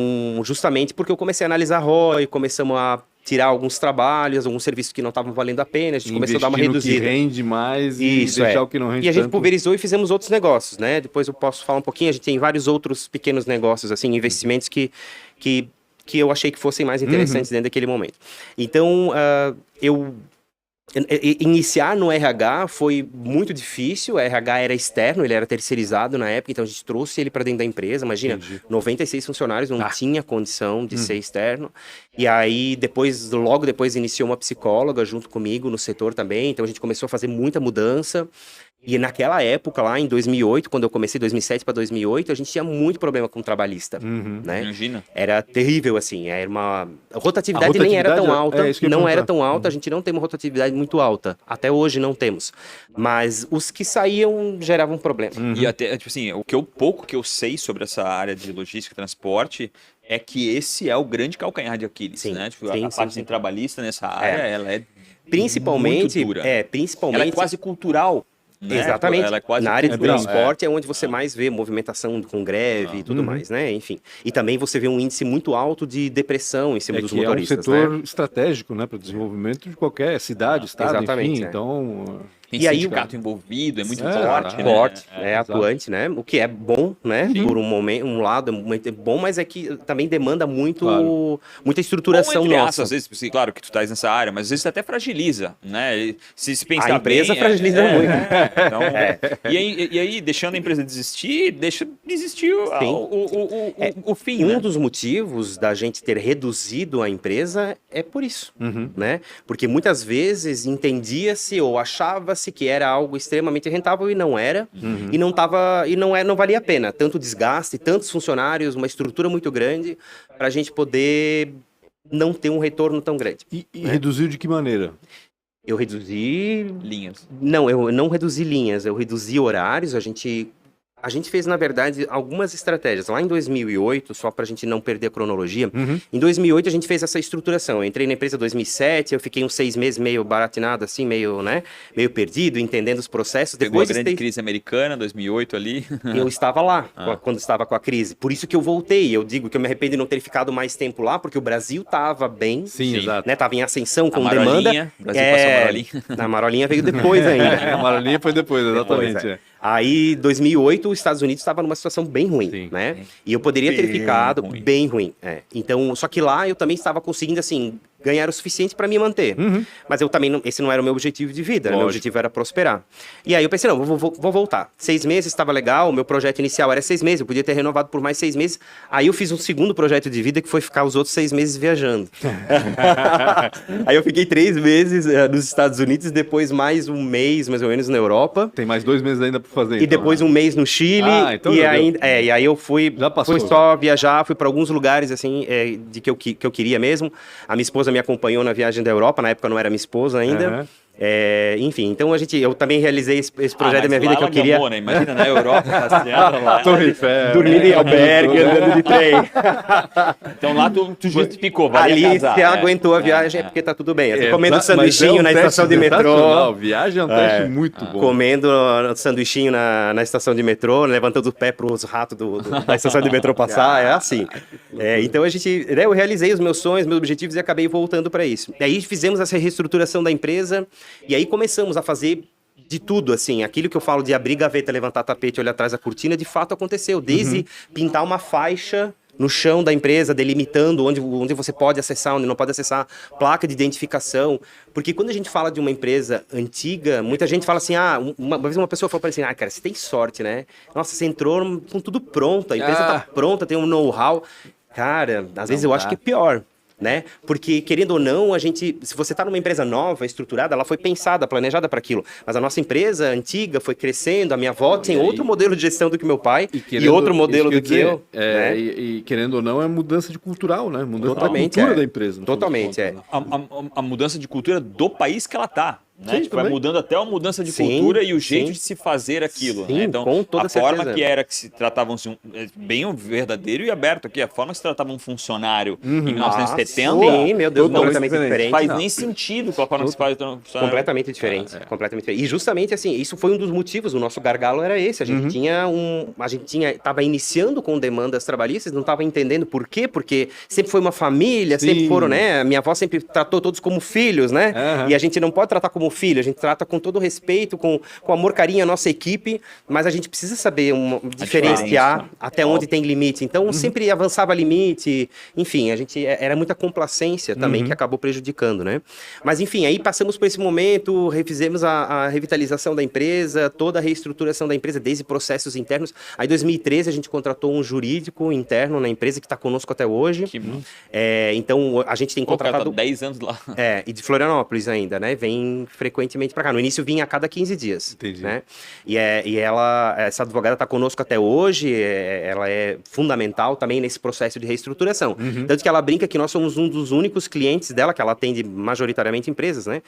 justamente porque eu comecei a analisar ROI, começamos a tirar alguns trabalhos, alguns serviços que não estavam valendo a pena, a gente começou a dar uma investir no que reduzida. rende mais Isso, e deixar o que não rende E a gente tanto. pulverizou e fizemos outros negócios, né? Depois eu posso falar um pouquinho, a gente tem vários outros pequenos negócios, assim, investimentos que eu achei que fossem mais interessantes dentro daquele momento. Então, iniciar no RH foi muito difícil. O RH era externo, ele era terceirizado na época, então a gente trouxe ele para dentro da empresa. Imagina, Entendi. 96 funcionários, não tinha condição de ser externo. E aí, logo depois, iniciou uma psicóloga junto comigo no setor também. Então a gente começou a fazer muita mudança. E naquela época, lá em 2008, quando eu comecei, 2007 para 2008, a gente tinha muito problema com o trabalhista, né? Imagina. Era terrível, assim, era a rotatividade nem era tão rotatividade alta, isso que eu ia não era perguntar. tão alta, a gente não tem uma rotatividade muito alta, até hoje não temos, mas os que saíam geravam problema. E até, tipo assim, pouco que eu sei sobre essa área de logística e transporte é que esse é o grande calcanhar de Aquiles, Sim, né? Tipo, sim, a parte sim. trabalhista nessa área, ela é Principalmente, muito dura. principalmente... Ela é quase cultural. Né? Exatamente. Ela é quase Na área de cultural. transporte é onde você mais vê movimentação com greve e tudo mais, né? Enfim. E também você vê um índice muito alto de depressão em cima dos que motoristas, é um setor né? estratégico, né, para o desenvolvimento de qualquer cidade, estado, exatamente, enfim. é. Então, Tem E aí sindicato envolvido, é muito É, forte, né? Forte, exato. atuante, né? O que é bom, né? Por um lado é bom, mas é que também demanda muita Bom, estruturação entre aspas, nossa. às vezes, assim, claro que tu estás nessa área, mas às vezes até fragiliza, né? E se pensar A empresa bem, fragiliza muito. Então, e aí, deixando a empresa desistir, deixa desistir o fim, E um né? dos motivos da gente ter reduzido a empresa é por isso, né? Porque muitas vezes entendia-se ou achava-se que era algo extremamente rentável e não era, e não valia a pena. Tanto desgaste, tantos funcionários, uma estrutura muito grande para a gente poder não ter um retorno tão grande. E reduziu de que maneira? Eu reduzi... Linhas. Não, eu não reduzi linhas, eu reduzi horários, a gente fez, na verdade, algumas estratégias. Lá em 2008, só para a gente não perder a cronologia, em 2008 a gente fez essa estruturação. Eu entrei na empresa em 2007, eu fiquei uns 6 meses meio baratinado, assim, meio perdido, entendendo os processos. Pegou Depois a grande crise americana, 2008 ali. eu estava lá, quando estava com a crise. Por isso que eu voltei. Eu digo que eu me arrependo de não ter ficado mais tempo lá, porque o Brasil estava bem, Sim, exato. né? Tava em ascensão, com Marolinha, demanda. o Brasil passou a Marolinha. A Marolinha veio depois ainda. A Marolinha foi depois, exatamente. Depois, Aí, 2008, os Estados Unidos estava numa situação bem ruim, Sim. né? E eu poderia ter Bem ficado ruim. bem ruim. Então, só que lá eu também estava conseguindo, assim, ganhar o suficiente para me manter. Mas eu também, esse não era o meu objetivo de vida, né? Meu objetivo era prosperar. E aí eu pensei, não, vou voltar. 6 meses estava legal, o meu projeto inicial era 6 meses, eu podia ter renovado por mais 6 meses. Aí eu fiz um segundo projeto de vida que foi ficar os outros 6 meses viajando. Aí eu fiquei 3 meses nos Estados Unidos, depois mais um mês, mais ou menos, na Europa. Tem mais 2 meses ainda para fazer. E depois um mês no Chile. Então e aí eu fui só viajar, fui para alguns lugares, assim, que eu queria mesmo. A minha esposa me acompanhou na viagem da Europa, na época não era minha esposa ainda. Enfim, então eu também realizei esse projeto da minha vida que eu queria. Gamou, né? Imagina, na Europa, passeando lá. Dormindo em albergue, andando de trem. Então lá tu justificou, Ali casar, você aguentou a viagem, é porque tá tudo bem. Comendo sanduichinho na estação de metrô. Viagem é um teste muito bom. Comendo sanduichinho na estação de metrô, levantando o pé para os ratos da estação de metrô passar, é assim. Então eu realizei os meus sonhos, meus objetivos e acabei voltando para isso. E aí fizemos essa reestruturação da empresa. E aí começamos a fazer de tudo, assim, aquilo que eu falo de abrir gaveta, levantar tapete, olhar atrás da cortina, de fato aconteceu, desde pintar uma faixa no chão da empresa, delimitando onde você pode acessar, onde não pode acessar, placa de identificação, porque quando a gente fala de uma empresa antiga, muita gente fala assim, uma vez uma pessoa falou para mim assim, cara, você tem sorte, né? Nossa, você entrou com tudo pronto, a empresa tá pronta, tem um know-how. Cara, às vezes eu acho que é pior. Né? Porque, querendo ou não, se você está numa empresa nova, estruturada, ela foi pensada, planejada para aquilo. Mas a nossa empresa antiga foi crescendo, a minha avó tem outro modelo de gestão do que meu pai e outro modelo do que eu. Né? E querendo ou não, é mudança de cultural, né? Mudança Totalmente, da cultura da empresa. Totalmente, A mudança de cultura do país que ela está. Né? Sim, vai mudando até a mudança de cultura e o jeito de se fazer aquilo. Sim, né? Então, com toda a forma certeza. que se tratavam bem verdadeiro e aberto aqui, a forma que se tratava um funcionário em 1970 sim, meu Deus, completamente diferente. faz nem sentido com a forma que se faz. Completamente diferente, completamente diferente. E justamente assim, isso foi um dos motivos, o nosso gargalo era esse. A gente estava iniciando com demandas trabalhistas, não estava entendendo por quê, porque sempre foi uma família, sempre foram, né? Minha avó sempre tratou todos como filhos, né? E a gente não pode tratar como filho, a gente trata com todo respeito, com amor, carinho a nossa equipe, mas a gente precisa saber diferenciar até onde tem limite. Então, sempre avançava limite, enfim, era muita complacência também que acabou prejudicando, né? Mas, enfim, aí passamos por esse momento, refizemos a revitalização da empresa, toda a reestruturação da empresa, desde processos internos. Aí, em 2013, a gente contratou um jurídico interno na empresa que está conosco até hoje. Que bom. Então, a gente tem contratado... Tá 10 anos lá. E de Florianópolis ainda, né? Vem frequentemente para cá. No início vinha a cada 15 dias. Entendi. Né? E essa advogada está conosco até hoje, ela é fundamental também nesse processo de reestruturação. Tanto que ela brinca que nós somos um dos únicos clientes dela, que ela atende majoritariamente empresas, né?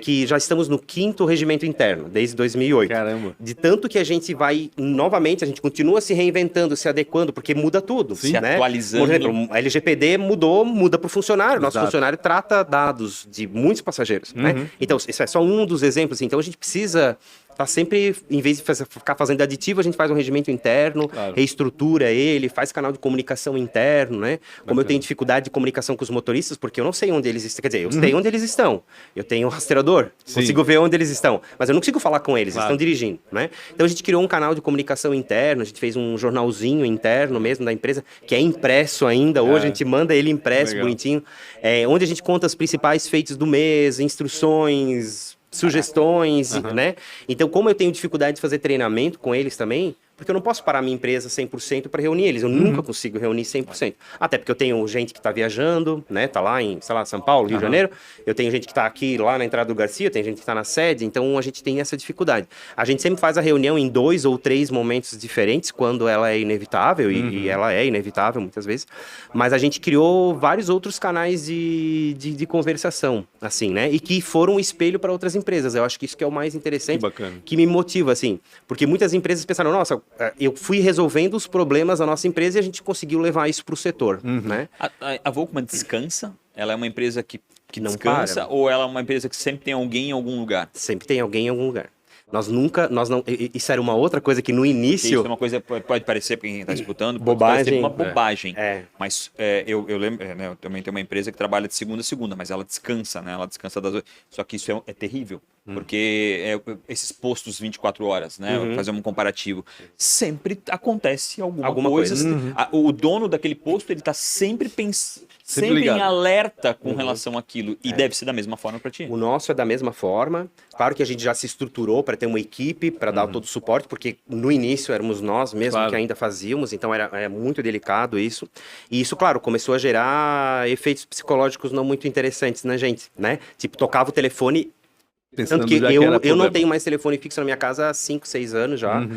Que já estamos no 5º regimento interno, desde 2008. Caramba. De tanto que a gente vai, novamente, a gente continua se reinventando, se adequando, porque muda tudo. Se né? atualizando. Por exemplo, a LGPD muda para o funcionário. Nosso funcionário trata dados de muitos passageiros. Né? Então, isso é só um dos exemplos. Então, a gente precisa estar sempre, em vez de ficar fazendo aditivo, a gente faz um regimento interno, reestrutura ele, faz canal de comunicação interno, né? Como eu tenho dificuldade de comunicação com os motoristas, porque eu não sei onde eles estão. Quer dizer, eu sei onde eles estão. Eu tenho um rastreador, consigo ver onde eles estão. Mas eu não consigo falar com eles, eles estão dirigindo, né? Então, a gente criou um canal de comunicação interno, a gente fez um jornalzinho interno mesmo da empresa, que é impresso ainda. Hoje a gente manda ele impresso, bonitinho, onde a gente conta os principais feitos do mês, instruções, sugestões, né? Então, como eu tenho dificuldade de fazer treinamento com eles também, porque eu não posso parar minha empresa 100% para reunir eles. Eu nunca consigo reunir 100%. Até porque eu tenho gente que está viajando, né? Tá lá em, sei lá, São Paulo, Rio de Janeiro. Eu tenho gente que está aqui, lá na entrada do Garcia. Tem gente que está na sede. Então, a gente tem essa dificuldade. A gente sempre faz a reunião em 2 ou 3 momentos diferentes, quando ela é inevitável. E ela é inevitável, muitas vezes. Mas a gente criou vários outros canais de conversação, assim, né? E que foram um espelho para outras empresas. Eu acho que isso que é o mais interessante. Que bacana. Que me motiva, assim. Porque muitas empresas pensaram, nossa, eu fui resolvendo os problemas da nossa empresa e a gente conseguiu levar isso para o setor, né? A Volkmann descansa? Ela é uma empresa que não descansa para. Ou ela é uma empresa que sempre tem alguém em algum lugar? Sempre tem alguém em algum lugar. Nós não... Isso era uma outra coisa que no início... Isso é uma coisa que pode parecer para quem está disputando, bobagem. uma bobagem. Mas eu lembro, eu também tenho uma empresa que trabalha de segunda a segunda, mas ela descansa, né? Ela descansa das 8. Só que isso é terrível. Porque esses postos 24 horas, né? Vou fazer um comparativo. Sempre acontece alguma coisa. O dono daquele posto, ele tá sempre sempre em alerta com relação àquilo. E deve ser da mesma forma para ti. O nosso é da mesma forma. Claro que a gente já se estruturou para ter uma equipe, para dar todo o suporte, porque no início éramos nós mesmos que ainda fazíamos, então era muito delicado isso. E isso, claro, começou a gerar efeitos psicológicos não muito interessantes na gente, né? Tipo, tocava o telefone. Tanto que eu não tenho mais telefone fixo na minha casa há 5, 6 anos já.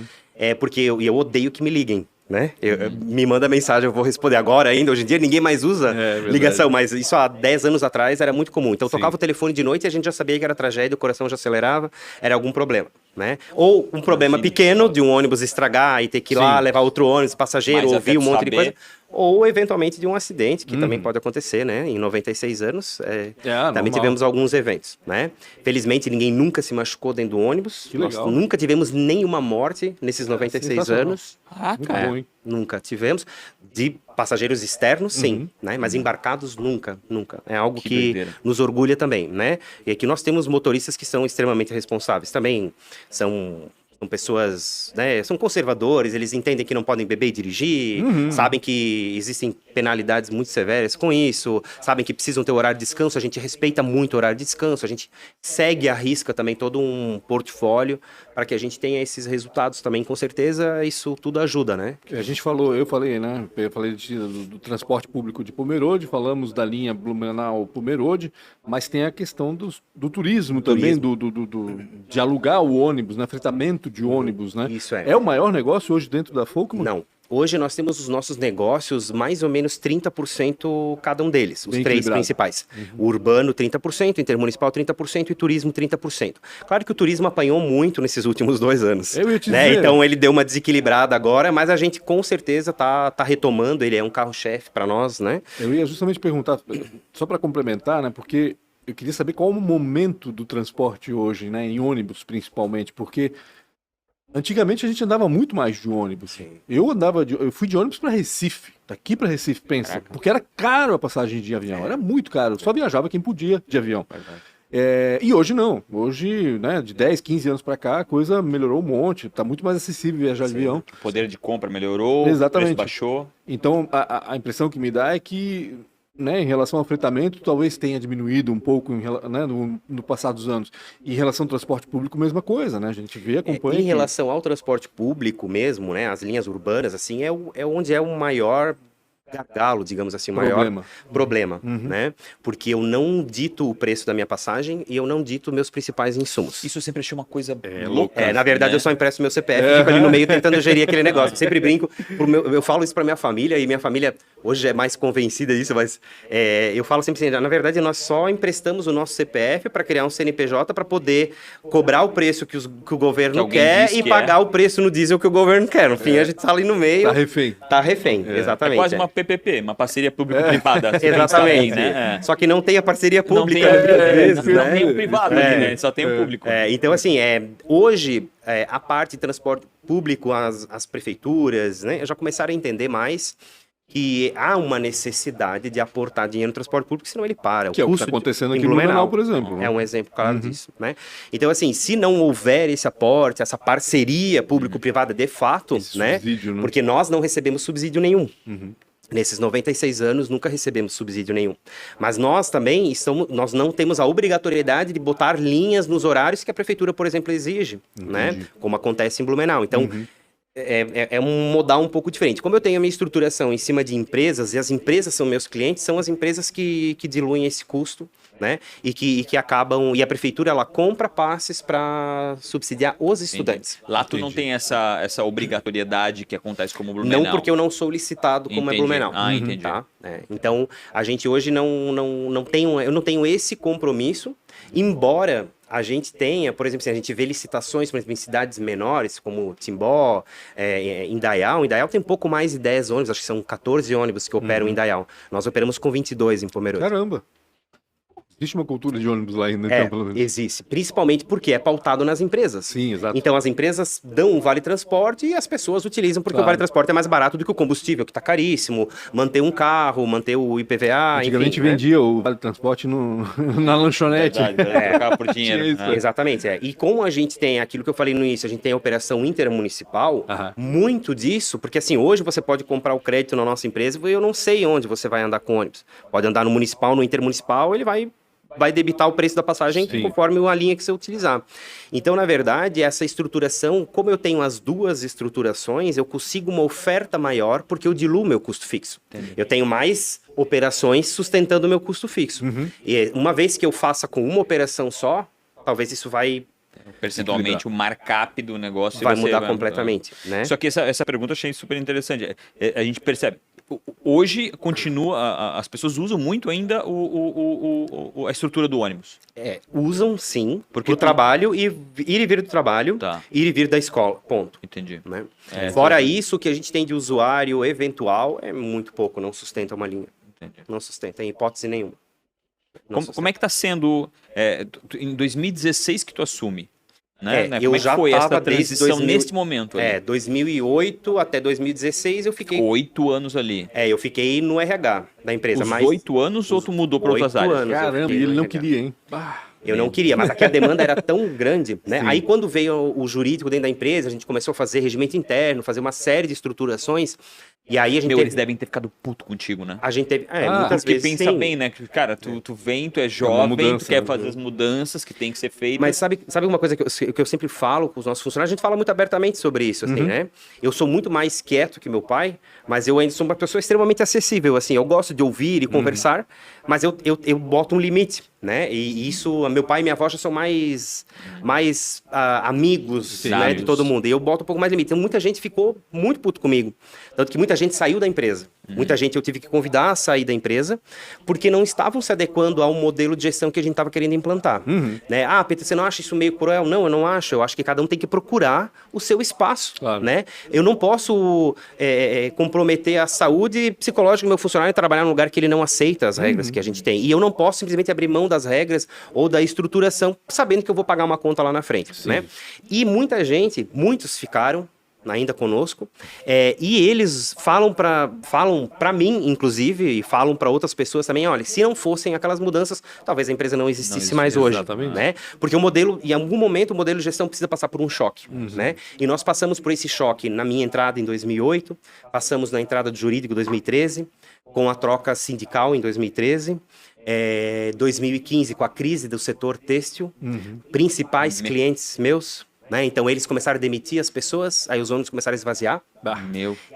Porque eu odeio que me liguem. Né? Me manda mensagem, eu vou responder agora ainda. Hoje em dia ninguém mais usa ligação, mas isso há 10 anos atrás era muito comum. Então tocava o telefone de noite e a gente já sabia que era tragédia, o coração já acelerava, era algum problema. Né? Ou um problema pequeno de um ônibus estragar e ter que ir lá levar outro ônibus, passageiro, ouvir um monte de coisa. Ou eventualmente de um acidente, que também pode acontecer, né? Em 96 anos, também tivemos alguns eventos, né? Felizmente ninguém nunca se machucou dentro do ônibus. Nós nunca tivemos nenhuma morte nesses 96 anos. Muito bom, hein? Nunca tivemos. De passageiros externos, sim, né? Mas embarcados, nunca. É algo que nos orgulha também, né? E aqui nós temos motoristas que são extremamente responsáveis. Também são pessoas, né, são conservadores, eles entendem que não podem beber e dirigir, sabem que existem penalidades muito severas com isso, sabem que precisam ter horário de descanso, a gente respeita muito o horário de descanso, a gente segue à risca também todo um portfólio para que a gente tenha esses resultados também, com certeza isso tudo ajuda, né? A gente falou, eu falei do transporte público de Pomerode, falamos da linha Blumenau-Pomerode, mas tem a questão do turismo também, de alugar o ônibus, né, fretamento de ônibus, né? Isso é o maior negócio hoje dentro da Folkman? Não. Hoje nós temos os nossos negócios mais ou menos 30% cada um deles, os três principais. O urbano 30%, intermunicipal 30% e turismo 30%. Claro que o turismo apanhou muito nesses últimos 2 anos. Eu ia te né? dizer. Então ele deu uma desequilibrada agora, mas a gente com certeza tá retomando, ele é um carro-chefe para nós, né? Eu ia justamente perguntar, só para complementar, né? Porque eu queria saber qual é o momento do transporte hoje, né? Em ônibus principalmente, porque antigamente a gente andava muito mais de ônibus. Sim. Eu fui de ônibus para Recife, daqui para Recife, pensa. Caraca. Porque era caro a passagem de avião, era muito caro. Só viajava quem podia de avião. E hoje não. Hoje, né, de 10, 15 anos para cá, a coisa melhorou um monte. Tá muito mais acessível viajar de avião. O poder de compra melhorou, exatamente. O preço baixou. Então, a impressão que me dá é que, né, em relação ao fretamento, talvez tenha diminuído um pouco, né, no passar dos anos. E em relação ao transporte público, mesma coisa, né? A gente vê, acompanha. Em relação ao transporte público mesmo, né, as linhas urbanas, assim, é onde é o maior gargalo, digamos assim, o maior problema, né? Porque eu não dito o preço da minha passagem e eu não dito meus principais insumos. Isso sempre achei uma coisa louca. Na verdade, eu só empresto meu CPF, fico ali no meio tentando gerir aquele negócio. Sempre brinco, eu falo isso pra minha família, e minha família hoje é mais convencida disso, mas eu falo sempre assim, na verdade, nós só emprestamos o nosso CPF para criar um CNPJ para poder cobrar o preço que o governo quer e pagar o preço no diesel que o governo quer. No fim, a gente tá ali no meio. Tá refém. Exatamente. É quase uma PPP, uma parceria público-privada. Exatamente. Né? Só que não tem a parceria pública, não tem o privado aqui, né? Só tem o público. Então, assim, hoje, a parte de transporte público, as prefeituras, né, já começaram a entender mais que há uma necessidade de aportar dinheiro no transporte público, senão ele para. Que é o que está acontecendo aqui em Blumenau, por exemplo. É um exemplo claro disso, né? Então, assim, se não houver esse aporte, essa parceria público-privada de fato, né? Subsídio, né? Porque nós não recebemos subsídio nenhum. Nesses 96 anos, nunca recebemos subsídio nenhum. Mas nós também nós não temos a obrigatoriedade de botar linhas nos horários que a prefeitura, por exemplo, exige, né? Como acontece em Blumenau. Então, é um modal um pouco diferente. Como eu tenho a minha estruturação em cima de empresas, e as empresas são meus clientes, são as empresas que diluem esse custo, né? E que acabam... E a prefeitura, ela compra passes para subsidiar os estudantes. Lá tu não tem essa obrigatoriedade que acontece como Blumenau. Não, porque eu não sou licitado como é Blumenau. Entendi. Tá? Então, a gente hoje não tenho esse compromisso, embora a gente tenha, por exemplo, a gente vê licitações, por exemplo, em cidades menores, como Timbó, Indaial. Indaial tem pouco mais de 10 ônibus, acho que são 14 ônibus que operam em Indaial. Nós operamos com 22 em Pomerode. Caramba! Existe uma cultura de ônibus lá ainda, É, então, pelo menos. existe. Principalmente porque é pautado nas empresas. Sim, exato. Então as empresas dão um vale transporte e as pessoas utilizam porque Claro. o vale transporte é mais barato do que o combustível, que está caríssimo, manter um carro, manter o IPVA, Antigamente enfim, né? vendia o vale transporte na lanchonete. Verdade, trocar por dinheiro. Tinha isso, né? Exatamente, é. E como a gente tem aquilo que eu falei no início, a gente tem a operação intermunicipal, Aham. muito disso, porque assim, hoje você pode comprar o crédito na nossa empresa e eu não sei onde você vai andar com ônibus. Pode andar no municipal, no intermunicipal, ele vai debitar o preço da passagem Sim. conforme a linha que você utilizar. Então, na verdade, essa estruturação, como eu tenho as duas estruturações, eu consigo uma oferta maior porque eu diluo meu custo fixo. Eu tenho mais operações sustentando o meu custo fixo. E uma vez que eu faça com uma operação só, talvez isso vai Percentualmente, o markup do negócio vai você mudar completamente, né? Só que essa pergunta eu achei super interessante. A gente percebe, hoje continua, as pessoas usam muito ainda a estrutura do ônibus. Usam sim, Porque pro trabalho e ir e vir do trabalho, Tá. ir e vir da escola, ponto. Entendi. Né? É, Fora isso, o que a gente tem de usuário eventual é muito pouco, não sustenta uma linha. Entendi. Não sustenta, em hipótese nenhuma. Não Como é que está sendo em 2016 que tu assume? Né? eu Como é que já foi essa tava desde transição 2000 nesse momento? Ali? 2008 até 2016 eu fiquei... 8 anos ali. eu fiquei no RH da empresa. Os mas 8 anos ou tu mudou para outras 8 áreas? anos. eu Caramba, fiquei e ele no não RH. queria, hein? Eu não queria, mas aqui a demanda era tão grande, né? Sim. Aí quando veio o jurídico dentro da empresa, a gente começou a fazer regimento interno, fazer uma série de estruturações, e aí a gente Eles devem ter ficado puto contigo, né? A gente teve... muitas Porque vezes pensa sim. bem, né? Que, cara, tu vem, tu é jovem, mudança, tu quer né? fazer as mudanças que tem que ser feitas. Mas sabe uma coisa que eu sempre falo com os nossos funcionários? A gente fala muito abertamente sobre isso, assim, né? Eu sou muito mais quieto que meu pai, mas eu ainda sou uma pessoa extremamente acessível, assim. Eu gosto de ouvir e conversar, mas eu boto um limite, né? E isso, meu pai e minha avó já são mais amigos, né, de Sábios. todo mundo. E eu boto um pouco mais limite. Então, muita gente ficou muito puto comigo. Tanto que muita gente saiu da empresa. Muita gente eu tive que convidar a sair da empresa, porque não estavam se adequando ao modelo de gestão que a gente estava querendo implantar. Né? Peter, você não acha isso meio cruel? Não, eu não acho. Eu acho que cada um tem que procurar o seu espaço. Claro. Né? Eu não posso comprometer a saúde psicológica do meu funcionário e trabalhar num lugar que ele não aceita as regras que a gente tem. E eu não posso simplesmente abrir mão das regras ou da estruturação, sabendo que eu vou pagar uma conta lá na frente. Né? E muitos ficaram ainda conosco, e eles falam para mim, inclusive, e falam para outras pessoas também, olha, se não fossem aquelas mudanças, talvez a empresa não existisse mais hoje. Exatamente. Né? Porque o modelo, em algum momento, o modelo de gestão precisa passar por um choque. Né? E nós passamos por esse choque na minha entrada em 2008, passamos na entrada do jurídico em 2013, com a troca sindical em 2013, 2015 com a crise do setor têxtil, principais clientes meus, né? Então eles começaram a demitir as pessoas, aí os ônibus começaram a esvaziar.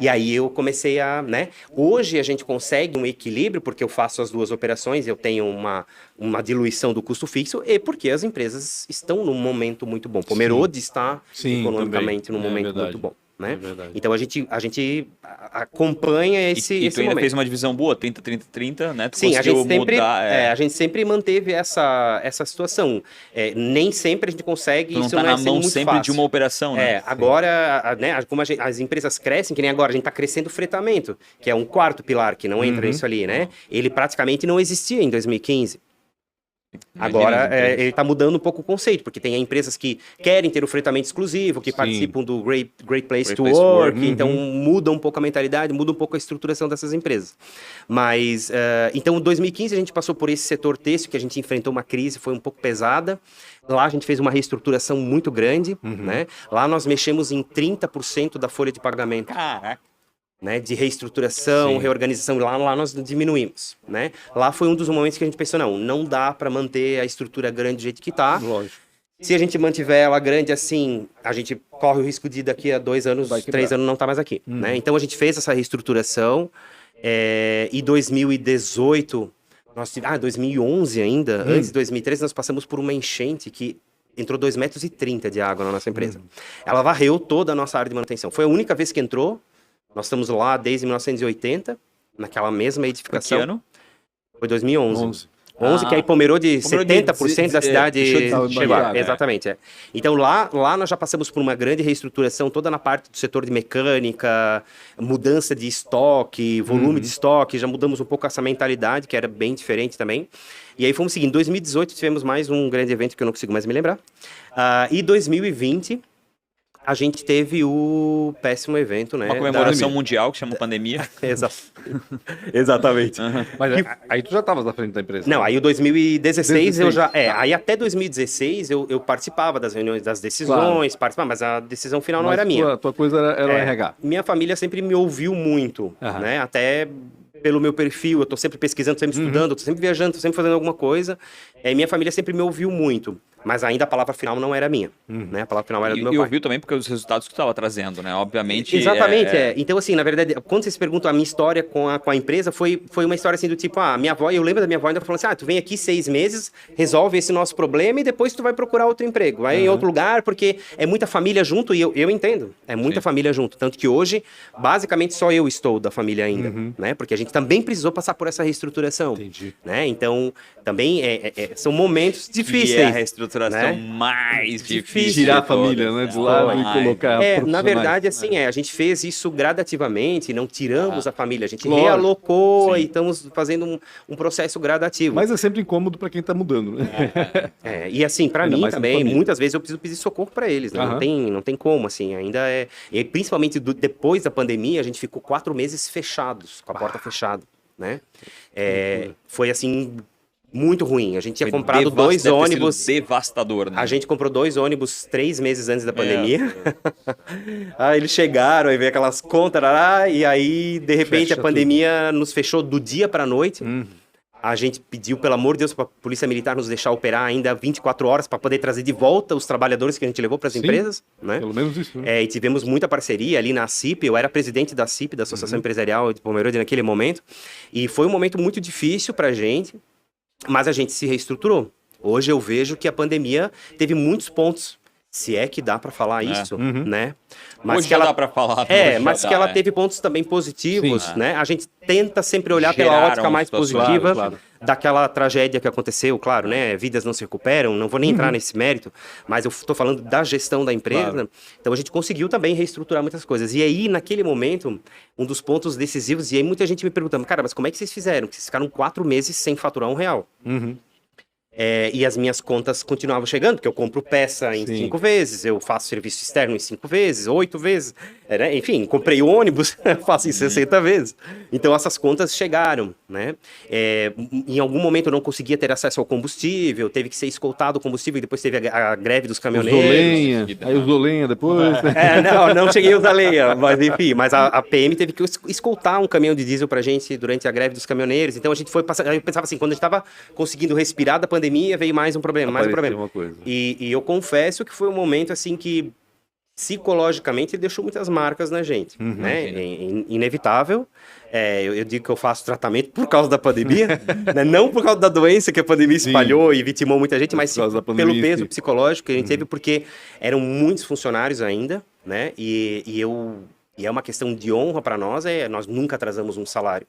E aí eu comecei né? Hoje a gente consegue um equilíbrio, porque eu faço as duas operações, eu tenho uma diluição do custo fixo, e porque as empresas estão num momento muito bom. Pomerode está economicamente num momento muito bom. Né? Então a gente acompanha esse tu ainda momento. fez uma divisão boa, 30-30-30, né? Tu Sim, a conseguiu gente sempre manteve essa situação. Nem sempre a gente consegue, Tu não isso tá não é na mão muito sempre fácil. de uma operação, né? Agora, né, como as empresas crescem, que nem agora, a gente está crescendo o fretamento, que é um quarto pilar que não entra nisso ali, né? Ele praticamente não existia em 2015. Agora, ele está mudando um pouco o conceito, porque tem empresas que querem ter o fretamento exclusivo, que participam do Great Place to Work, então muda um pouco a mentalidade, muda um pouco a estruturação dessas empresas. Mas, então, em 2015 a gente passou por esse setor têxtil, que a gente enfrentou uma crise, foi um pouco pesada. Lá a gente fez uma reestruturação muito grande, né? Lá nós mexemos em 30% da folha de pagamento. Caraca. Né, de reestruturação, reorganização, lá nós diminuímos, né? Lá foi um dos momentos que a gente pensou, não dá para manter a estrutura grande do jeito que está. Lógico. Se a gente mantiver ela grande assim, a gente corre o risco de daqui a 2 anos, 3 anos não estar mais aqui, né? Então a gente fez essa reestruturação, e 2018, 2011 ainda, antes de 2013, nós passamos por uma enchente que entrou 2,30 metros de água na nossa empresa. Ela varreu toda a nossa área de manutenção. Foi a única vez que entrou. Nós estamos lá desde 1980, naquela mesma edificação. Que ano? Foi 2011. 11, que aí Pomerode, Pomerode 70% da cidade deixou de existir, chegou. né? Exatamente, é. Então lá nós já passamos por uma grande reestruturação, toda na parte do setor de mecânica, mudança de estoque, volume de estoque, já mudamos um pouco essa mentalidade, que era bem diferente também. E aí fomos seguindo. Em 2018 tivemos mais um grande evento que eu não consigo mais me lembrar. E 2020... a gente teve o péssimo evento, né? Uma comemoração mundial que chama pandemia. Exatamente. Mas aí tu já estavas na frente da empresa. Não, aí o 2016 eu já... Tá. Aí até 2016 eu participava das reuniões, das decisões, participava, mas a decisão final não era minha. Tua coisa era o RH. Minha família sempre me ouviu muito, né? Até pelo meu perfil, eu tô sempre pesquisando, sempre estudando, tô sempre viajando, tô sempre fazendo alguma coisa. Minha família sempre me ouviu muito. Mas ainda a palavra final não era minha, né? A palavra final era do meu pai. E ouviu também porque os resultados que tu estava trazendo, né? Obviamente... Exatamente, Então, assim, na verdade, quando vocês perguntam a minha história com a empresa, foi uma história assim do tipo, minha avó, eu lembro da minha avó ainda falando assim, tu vem aqui 6 meses, resolve esse nosso problema e depois tu vai procurar outro emprego. Vai em outro lugar, porque é muita família junto, e eu entendo, é muita família junto. Tanto que hoje, basicamente, só eu estou da família ainda, né? Porque a gente também precisou passar por essa reestruturação. Entendi. Né? Então, também são momentos difíceis. E é a reestruturação né? mais difícil. Tirar a família, né, de lado e colocar na profissionais. verdade, assim, a gente fez isso gradativamente, não tiramos a família, a gente Lógico. realocou e estamos fazendo um processo gradativo. Mas é sempre incômodo para quem está mudando, né? E assim, para Ainda mim mais com também, família. muitas vezes eu preciso pedir socorro para eles, né? Não tem como, assim, ainda é... E principalmente depois da pandemia, a gente ficou 4 meses fechados, com a porta fechada, né? Foi assim... muito ruim. A gente tinha comprado 2 ônibus. Devastador, né? A gente comprou 2 ônibus 3 meses antes da pandemia. Aí eles chegaram, aí veio aquelas contas, e aí, de repente, Fecha a pandemia nos fechou do dia para a noite. A gente pediu, pelo amor de Deus, para a Polícia Militar nos deixar operar ainda 24 horas para poder trazer de volta os trabalhadores que a gente levou para as empresas, né? Pelo menos isso, né? E tivemos muita parceria ali na CIP. Eu era presidente da CIP, da Associação Empresarial de Pomerode, naquele momento. E foi um momento muito difícil para a gente. Mas a gente se reestruturou. Hoje eu vejo que a pandemia teve muitos pontos, se é que dá para falar isso, né? Mas hoje que ela dá para falar. Mas que ela teve pontos também positivos, né? A gente tenta sempre olhar pela ótica mais positiva daquela tragédia que aconteceu, claro, né? Vidas não se recuperam, não vou nem entrar nesse mérito, mas eu estou falando da gestão da empresa. Claro. Então a gente conseguiu também reestruturar muitas coisas. E aí, naquele momento, um dos pontos decisivos, e aí muita gente me perguntando, cara, mas como é que vocês fizeram? Porque vocês ficaram 4 meses sem faturar R$1. E as minhas contas continuavam chegando, porque eu compro peça em 5 vezes, eu faço serviço externo em 5 vezes, 8 vezes, né? Enfim, comprei o ônibus, faço em 60 vezes. Então essas contas chegaram, né? Em algum momento eu não conseguia ter acesso ao combustível, teve que ser escoltado o combustível, e depois teve a greve dos caminhoneiros. Aí usou lenha depois. Não cheguei a usar lenha, mas enfim, mas a PM teve que escoltar um caminhão de diesel pra gente durante a greve dos caminhoneiros, então a gente foi passar, eu pensava assim, quando a gente tava conseguindo respirar da pandemia, veio mais um problema, Uma coisa. E eu confesso que foi um momento assim que psicologicamente ele deixou muitas marcas na gente, né? Inevitável. Eu digo que eu faço tratamento por causa da pandemia, né? Não por causa da doença que a pandemia espalhou e vitimou muita gente, mas pelo peso psicológico que a gente teve, porque eram muitos funcionários ainda, né? E é uma questão de honra para nós, nós nunca atrasamos um salário.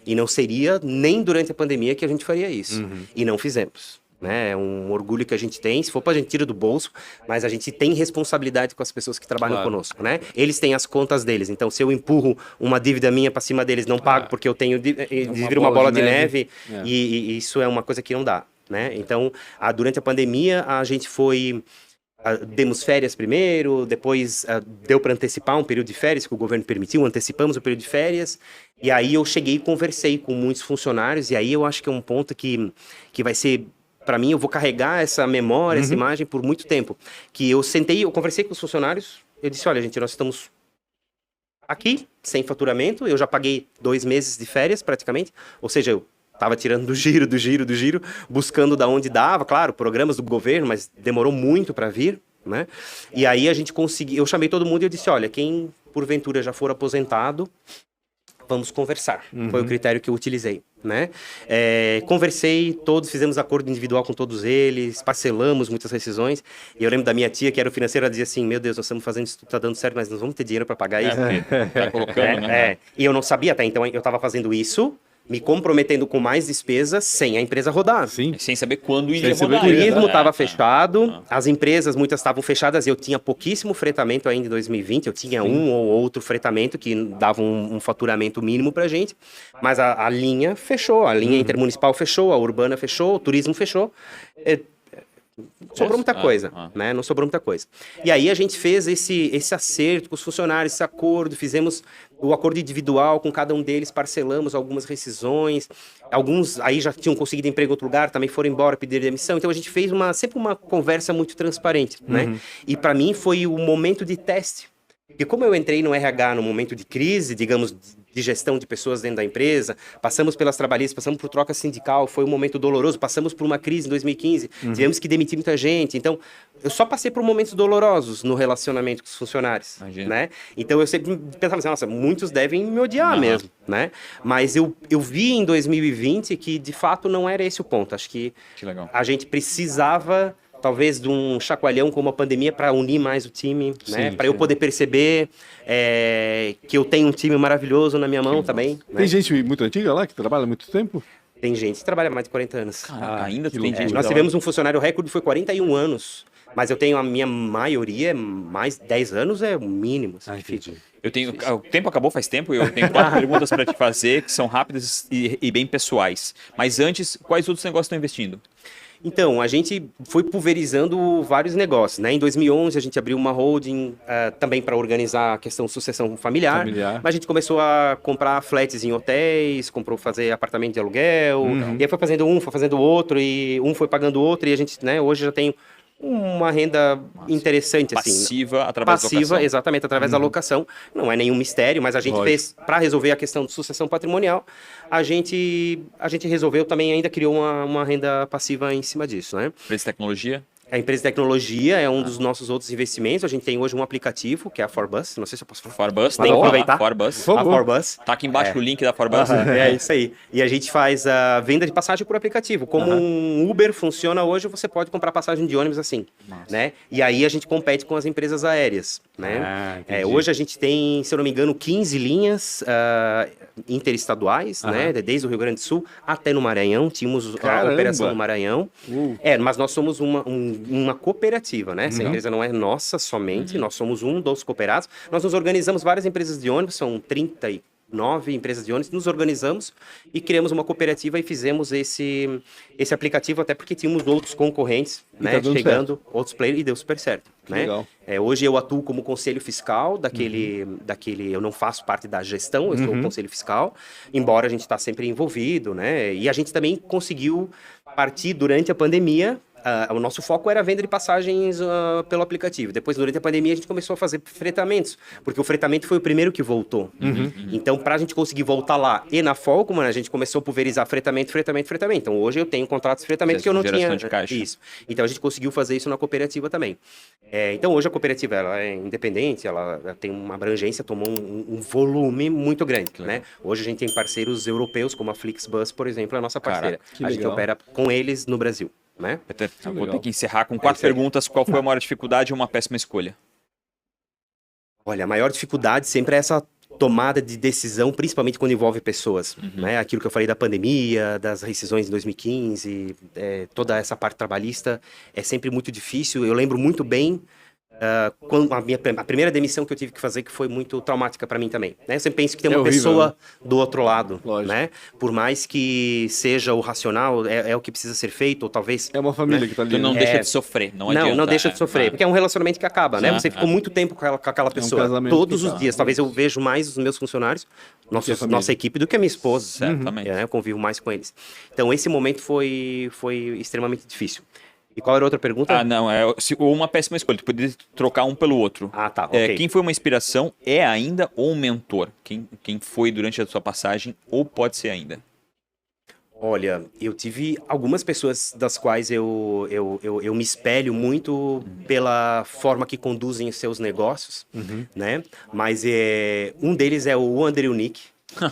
E não seria nem durante a pandemia que a gente faria isso. E não fizemos. Né? É um orgulho que a gente tem, se for pra gente tira do bolso, mas a gente tem responsabilidade com as pessoas que trabalham conosco, né? Eles têm as contas deles, então se eu empurro uma dívida minha pra cima deles, não pago porque eu tenho, vira uma bola de neve. E isso é uma coisa que não dá, né? Então, durante a pandemia, a gente foi... demos férias primeiro, depois deu para antecipar um período de férias que o governo permitiu, antecipamos o período de férias, e aí eu cheguei e conversei com muitos funcionários, e aí eu acho que é um ponto que vai ser, para mim, eu vou carregar essa memória, essa imagem por muito tempo, que eu conversei com os funcionários, eu disse, olha gente, nós estamos aqui, sem faturamento, eu já paguei 2 meses de férias praticamente, ou seja, eu estava tirando do giro, buscando da onde dava, claro, programas do governo, mas demorou muito para vir, né? E aí a gente conseguiu, eu chamei todo mundo e eu disse, olha, quem porventura já for aposentado, vamos conversar. Foi o critério que eu utilizei, né? Conversei, fizemos acordo individual com todos eles, parcelamos muitas rescisões, e eu lembro da minha tia, que era o financeiro, ela dizia assim, meu Deus, nós estamos fazendo isso, tá dando certo, mas nós vamos ter dinheiro para pagar isso. Tá colocando, né? E eu não sabia até então, eu estava fazendo isso, me comprometendo com mais despesas sem a empresa rodar. Sim. Sem saber quando Sem iria saber rodar. O turismo né? estava fechado, as empresas muitas estavam fechadas, eu tinha pouquíssimo fretamento ainda em 2020, eu tinha um ou outro fretamento que dava um faturamento mínimo pra gente, mas a linha fechou, a linha intermunicipal fechou, a urbana fechou, o turismo fechou. Sobrou muita coisa, né? Não sobrou muita coisa. E aí a gente fez esse acerto com os funcionários, esse acordo, fizemos o acordo individual com cada um deles, parcelamos algumas rescisões, alguns aí já tinham conseguido emprego em outro lugar, também foram embora, pediram demissão, então a gente fez sempre uma conversa muito transparente, né? E para mim foi o momento de teste. Porque como eu entrei no RH no momento de crise, digamos, de gestão de pessoas dentro da empresa, passamos pelas trabalhistas, passamos por troca sindical, foi um momento doloroso, passamos por uma crise em 2015, tivemos que demitir muita gente. Então, eu só passei por momentos dolorosos no relacionamento com os funcionários, né? Então, eu sempre pensava assim, nossa, muitos devem me odiar mesmo, né? Mas eu vi em 2020 que, de fato, não era esse o ponto. Acho que a gente precisava talvez de um chacoalhão como a pandemia para unir mais o time, né? Para eu poder perceber que eu tenho um time maravilhoso na minha mão também. Né? Tem gente muito antiga lá que trabalha há muito tempo? Tem gente que trabalha mais de 40 anos. Caraca, ainda tem gente. Nós tivemos um funcionário recorde, foi 41 anos. Mas eu tenho a minha maioria, mais 10 anos é o mínimo. Eu tenho, o tempo acabou faz tempo, eu tenho 4 perguntas para te fazer, que são rápidas e bem pessoais. Mas antes, quais outros negócios estão investindo? Então, a gente foi pulverizando vários negócios, né? Em 2011, a gente abriu uma holding também para organizar a questão de sucessão familiar. Mas a gente começou a comprar flats em hotéis, fazer apartamento de aluguel. E aí foi fazendo outro, e um foi pagando o outro. E a gente, né, hoje já tem uma renda interessante, passiva, assim. Através da locação. Exatamente, através da locação. Não é nenhum mistério, mas a gente fez, para resolver a questão de sucessão patrimonial, a gente resolveu também, ainda criou uma renda passiva em cima disso, né? Empresa de tecnologia? A empresa de tecnologia é um dos nossos outros investimentos. A gente tem hoje um aplicativo, que é a Forbus. Não sei se eu posso falar. Forbus, tem que aproveitar. Forbus. A Forbus. Tá aqui embaixo o link da Forbus. É isso aí. E a gente faz a venda de passagem por aplicativo. Como um Uber funciona hoje, você pode comprar passagem de ônibus assim, né? E aí a gente compete com as empresas aéreas, né? Hoje a gente tem, se eu não me engano, 15 linhas interestaduais, né? Desde o Rio Grande do Sul até no Maranhão. Tínhamos a operação no Maranhão. Mas nós somos uma cooperativa, né? Essa empresa não é nossa somente, nós somos um dos cooperados. Nós nos organizamos várias empresas de ônibus, são 39 empresas de ônibus, nos organizamos e criamos uma cooperativa e fizemos esse aplicativo, até porque tínhamos outros concorrentes, né? Chegando, outros players, e deu super certo, né? Legal. Hoje eu atuo como conselho fiscal daquele, eu não faço parte da gestão, eu sou o conselho fiscal, embora a gente está sempre envolvido, né? E a gente também conseguiu partir durante a pandemia. O nosso foco era a venda de passagens pelo aplicativo. Depois, durante a pandemia, a gente começou a fazer fretamentos, porque o fretamento foi o primeiro que voltou. Então, para a gente conseguir voltar lá e na Folcman, a gente começou a pulverizar fretamento. Então, hoje eu tenho contratos de fretamento que eu não tinha. De caixa. Isso. Então, a gente conseguiu fazer isso na cooperativa também. Então, hoje a cooperativa ela é independente, ela tem uma abrangência, tomou um volume muito grande, né? Hoje a gente tem parceiros europeus, como a Flixbus, por exemplo, é a nossa parceira. A gente opera com eles no Brasil. Né? Peter, vou ter que encerrar com 4 perguntas. Qual foi a maior dificuldade e uma péssima escolha? Olha, a maior dificuldade sempre é essa tomada de decisão, principalmente quando envolve pessoas. Né? Aquilo que eu falei da pandemia, das rescisões em 2015, toda essa parte trabalhista é sempre muito difícil. Eu lembro muito bem quando a primeira demissão que eu tive que fazer, que foi muito traumática para mim também, né? Eu sempre penso que tem uma pessoa do outro lado, né? Por mais que seja o racional, é o que precisa ser feito, ou talvez... É uma família que tá ali. Tu não deixa de sofrer, não adianta. Não deixa de sofrer, porque é um relacionamento que acaba, né? Você ficou muito tempo com aquela pessoa, todos os dias. Talvez eu vejo mais os meus funcionários, nossa equipe, do que a minha esposa. Certamente. Eu convivo mais com eles. Então, esse momento foi extremamente difícil. E qual era a outra pergunta? Não, ou uma péssima escolha, tu poderia trocar um pelo outro. Tá, ok. Quem foi uma inspiração é ainda ou um mentor? Quem foi durante a sua passagem ou pode ser ainda? Olha, eu tive algumas pessoas das quais eu me espelho muito pela forma que conduzem os seus negócios, né? Mas um deles é o André Unique,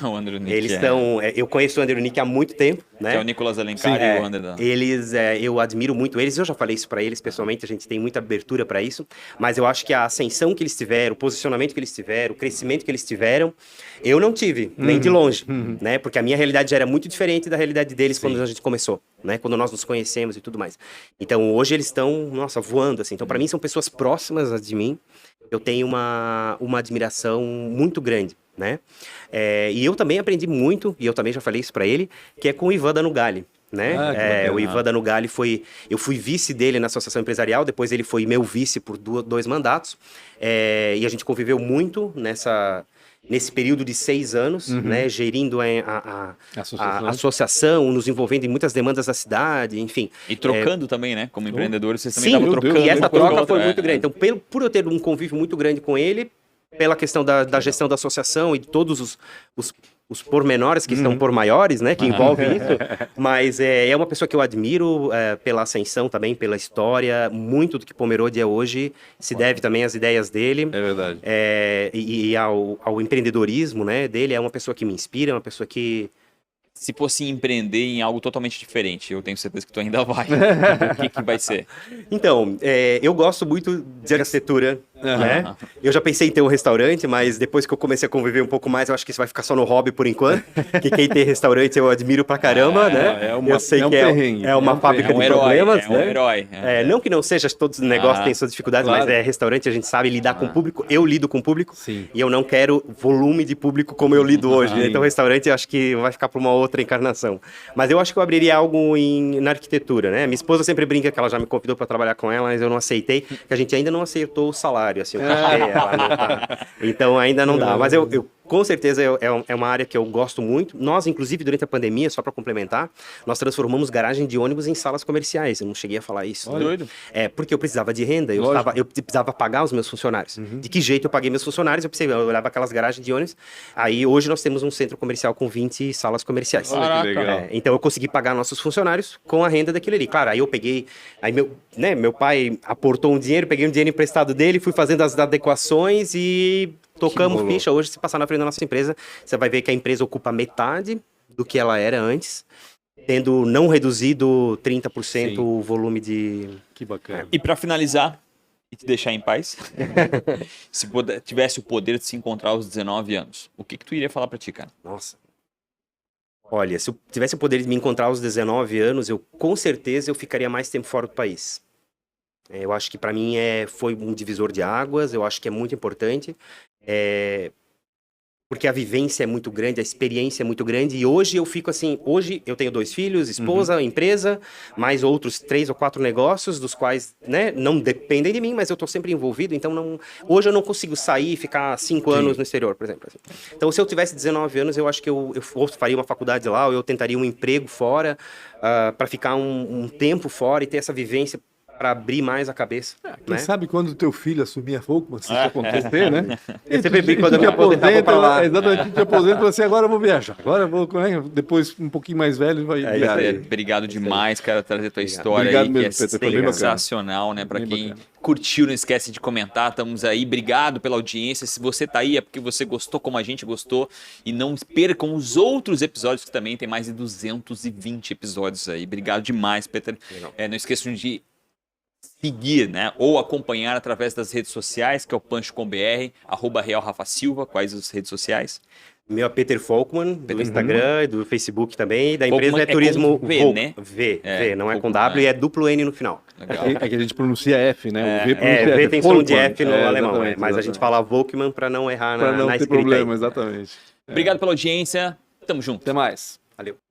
O Andronic, Eles estão... eu conheço o Andronic há muito tempo, né? que é o Nicolas Alencar e o André. Eles, eu admiro muito eles, eu já falei isso para eles pessoalmente, a gente tem muita abertura para isso, mas eu acho que a ascensão que eles tiveram, o posicionamento que eles tiveram, o crescimento que eles tiveram, eu não tive, nem de longe, né? Porque a minha realidade já era muito diferente da realidade deles quando a gente começou, né? Quando nós nos conhecemos e tudo mais. Então, hoje eles estão, nossa, voando, assim. Então, para mim, são pessoas próximas de mim, eu tenho uma admiração muito grande, né? E eu também aprendi muito, e eu também já falei isso para ele, que é com o Ivan Danugali, né? O Ivan Danugali eu fui vice dele na associação empresarial, depois ele foi meu vice por 2 mandatos, e a gente conviveu muito nesse período de 6 anos, né, gerindo a associação, nos envolvendo em muitas demandas da cidade, enfim. E trocando também, né? Como empreendedores, vocês também estavam trocando. trocando. E essa troca foi muito grande. Então, por eu ter um convívio muito grande com ele, pela questão da gestão da associação e de todos os pormenores que estão por maiores, né, que envolvem isso, mas é uma pessoa que eu admiro pela ascensão também, pela história, muito do que Pomerode é hoje se deve também às ideias dele. É verdade. E ao empreendedorismo, né, dele, é uma pessoa que me inspira, é uma pessoa que... Se fosse empreender em algo totalmente diferente, eu tenho certeza que tu ainda vai. O que vai ser? Então, eu gosto muito de arquitetura, né? Eu já pensei em ter um restaurante, mas depois que eu comecei a conviver um pouco mais, eu acho que isso vai ficar só no hobby por enquanto. Que quem tem restaurante eu admiro pra caramba, né? Eu sei que é uma fábrica de problemas, né? É um herói. Não que não seja, todos os negócios têm suas dificuldades, claro. mas restaurante a gente sabe lidar com o público. Eu lido com o público. Sim. E eu não quero volume de público como eu lido hoje. Então, restaurante eu acho que vai ficar para uma outra encarnação. Mas eu acho que eu abriria algo na arquitetura, né? Minha esposa sempre brinca que ela já me convidou para trabalhar com ela, mas eu não aceitei, que a gente ainda não acertou o salário, assim, o cachê, ela não tá. Então ainda não dá. Mas eu com certeza é uma área que eu gosto muito. Nós, inclusive, durante a pandemia, só para complementar, nós transformamos garagem de ônibus em salas comerciais. Eu não cheguei a falar isso. Olha, doido. Porque eu precisava de renda, eu precisava pagar os meus funcionários. De que jeito eu paguei meus funcionários? Eu olhava aquelas garagens de ônibus. Aí hoje nós temos um centro comercial com 20 salas comerciais. Olha que legal. Então eu consegui pagar nossos funcionários com a renda daquilo ali. Claro, aí eu peguei, meu pai aportou um dinheiro, peguei um dinheiro emprestado dele, fui fazendo as adequações e tocamos ficha. Hoje, se passar na frente da nossa empresa, você vai ver que a empresa ocupa metade do que ela era antes, tendo não reduzido 30% o volume de... Que bacana. E para finalizar e te deixar em paz, se tivesse o poder de se encontrar aos 19 anos, o que tu iria falar para ti, cara? Nossa. Olha, se eu tivesse o poder de me encontrar aos 19 anos, com certeza eu ficaria mais tempo fora do país. Eu acho que para mim foi um divisor de águas, eu acho que é muito importante, porque a vivência é muito grande, a experiência é muito grande, e hoje eu fico assim, hoje eu tenho 2 filhos, esposa, empresa, mais outros 3 ou 4 negócios, dos quais, né, não dependem de mim, mas eu estou sempre envolvido, então hoje eu não consigo sair e ficar 5 anos no exterior, por exemplo. Assim. Então se eu tivesse 19 anos, eu acho que eu faria uma faculdade lá, ou eu tentaria um emprego fora, para ficar um tempo fora e ter essa vivência para abrir mais a cabeça. Quem sabe quando o teu filho assumir a Volkmann, se isso acontecer, né? Eu sempre brinco quando eu me aposentar, vou pra lá. Exatamente, te aposenta e fala assim, agora eu vou viajar. Agora eu vou, depois, um pouquinho mais velho, vai viajar. Obrigado demais, cara, trazer tua história Obrigado aí, mesmo, que é Peter, foi bem bacana. sensacional, né? Para Bem quem bacana. curtiu, não esquece de comentar, estamos aí. Obrigado pela audiência. Se você tá aí é porque você gostou como a gente gostou, e não percam os outros episódios, que também tem mais de 220 episódios aí. Obrigado demais, Peter. Não esqueçam de seguir, né, ou acompanhar através das redes sociais, que é o Punch.com.br, @RealRafaSilva. Quais as redes sociais? Meu é Peter Volkmann, do Instagram, do Facebook também, da empresa Volkmann Turismo com V, né? V, não é com Volkmann, W, é duplo N no final. Legal. É que a gente pronuncia F, né? O V pronuncia V tem som de Volkmann. F no alemão, exatamente, mas a gente fala Volkmann para não errar para não na ter escrita problema, aí. exatamente. Obrigado pela audiência. Tamo junto. Até mais. Valeu.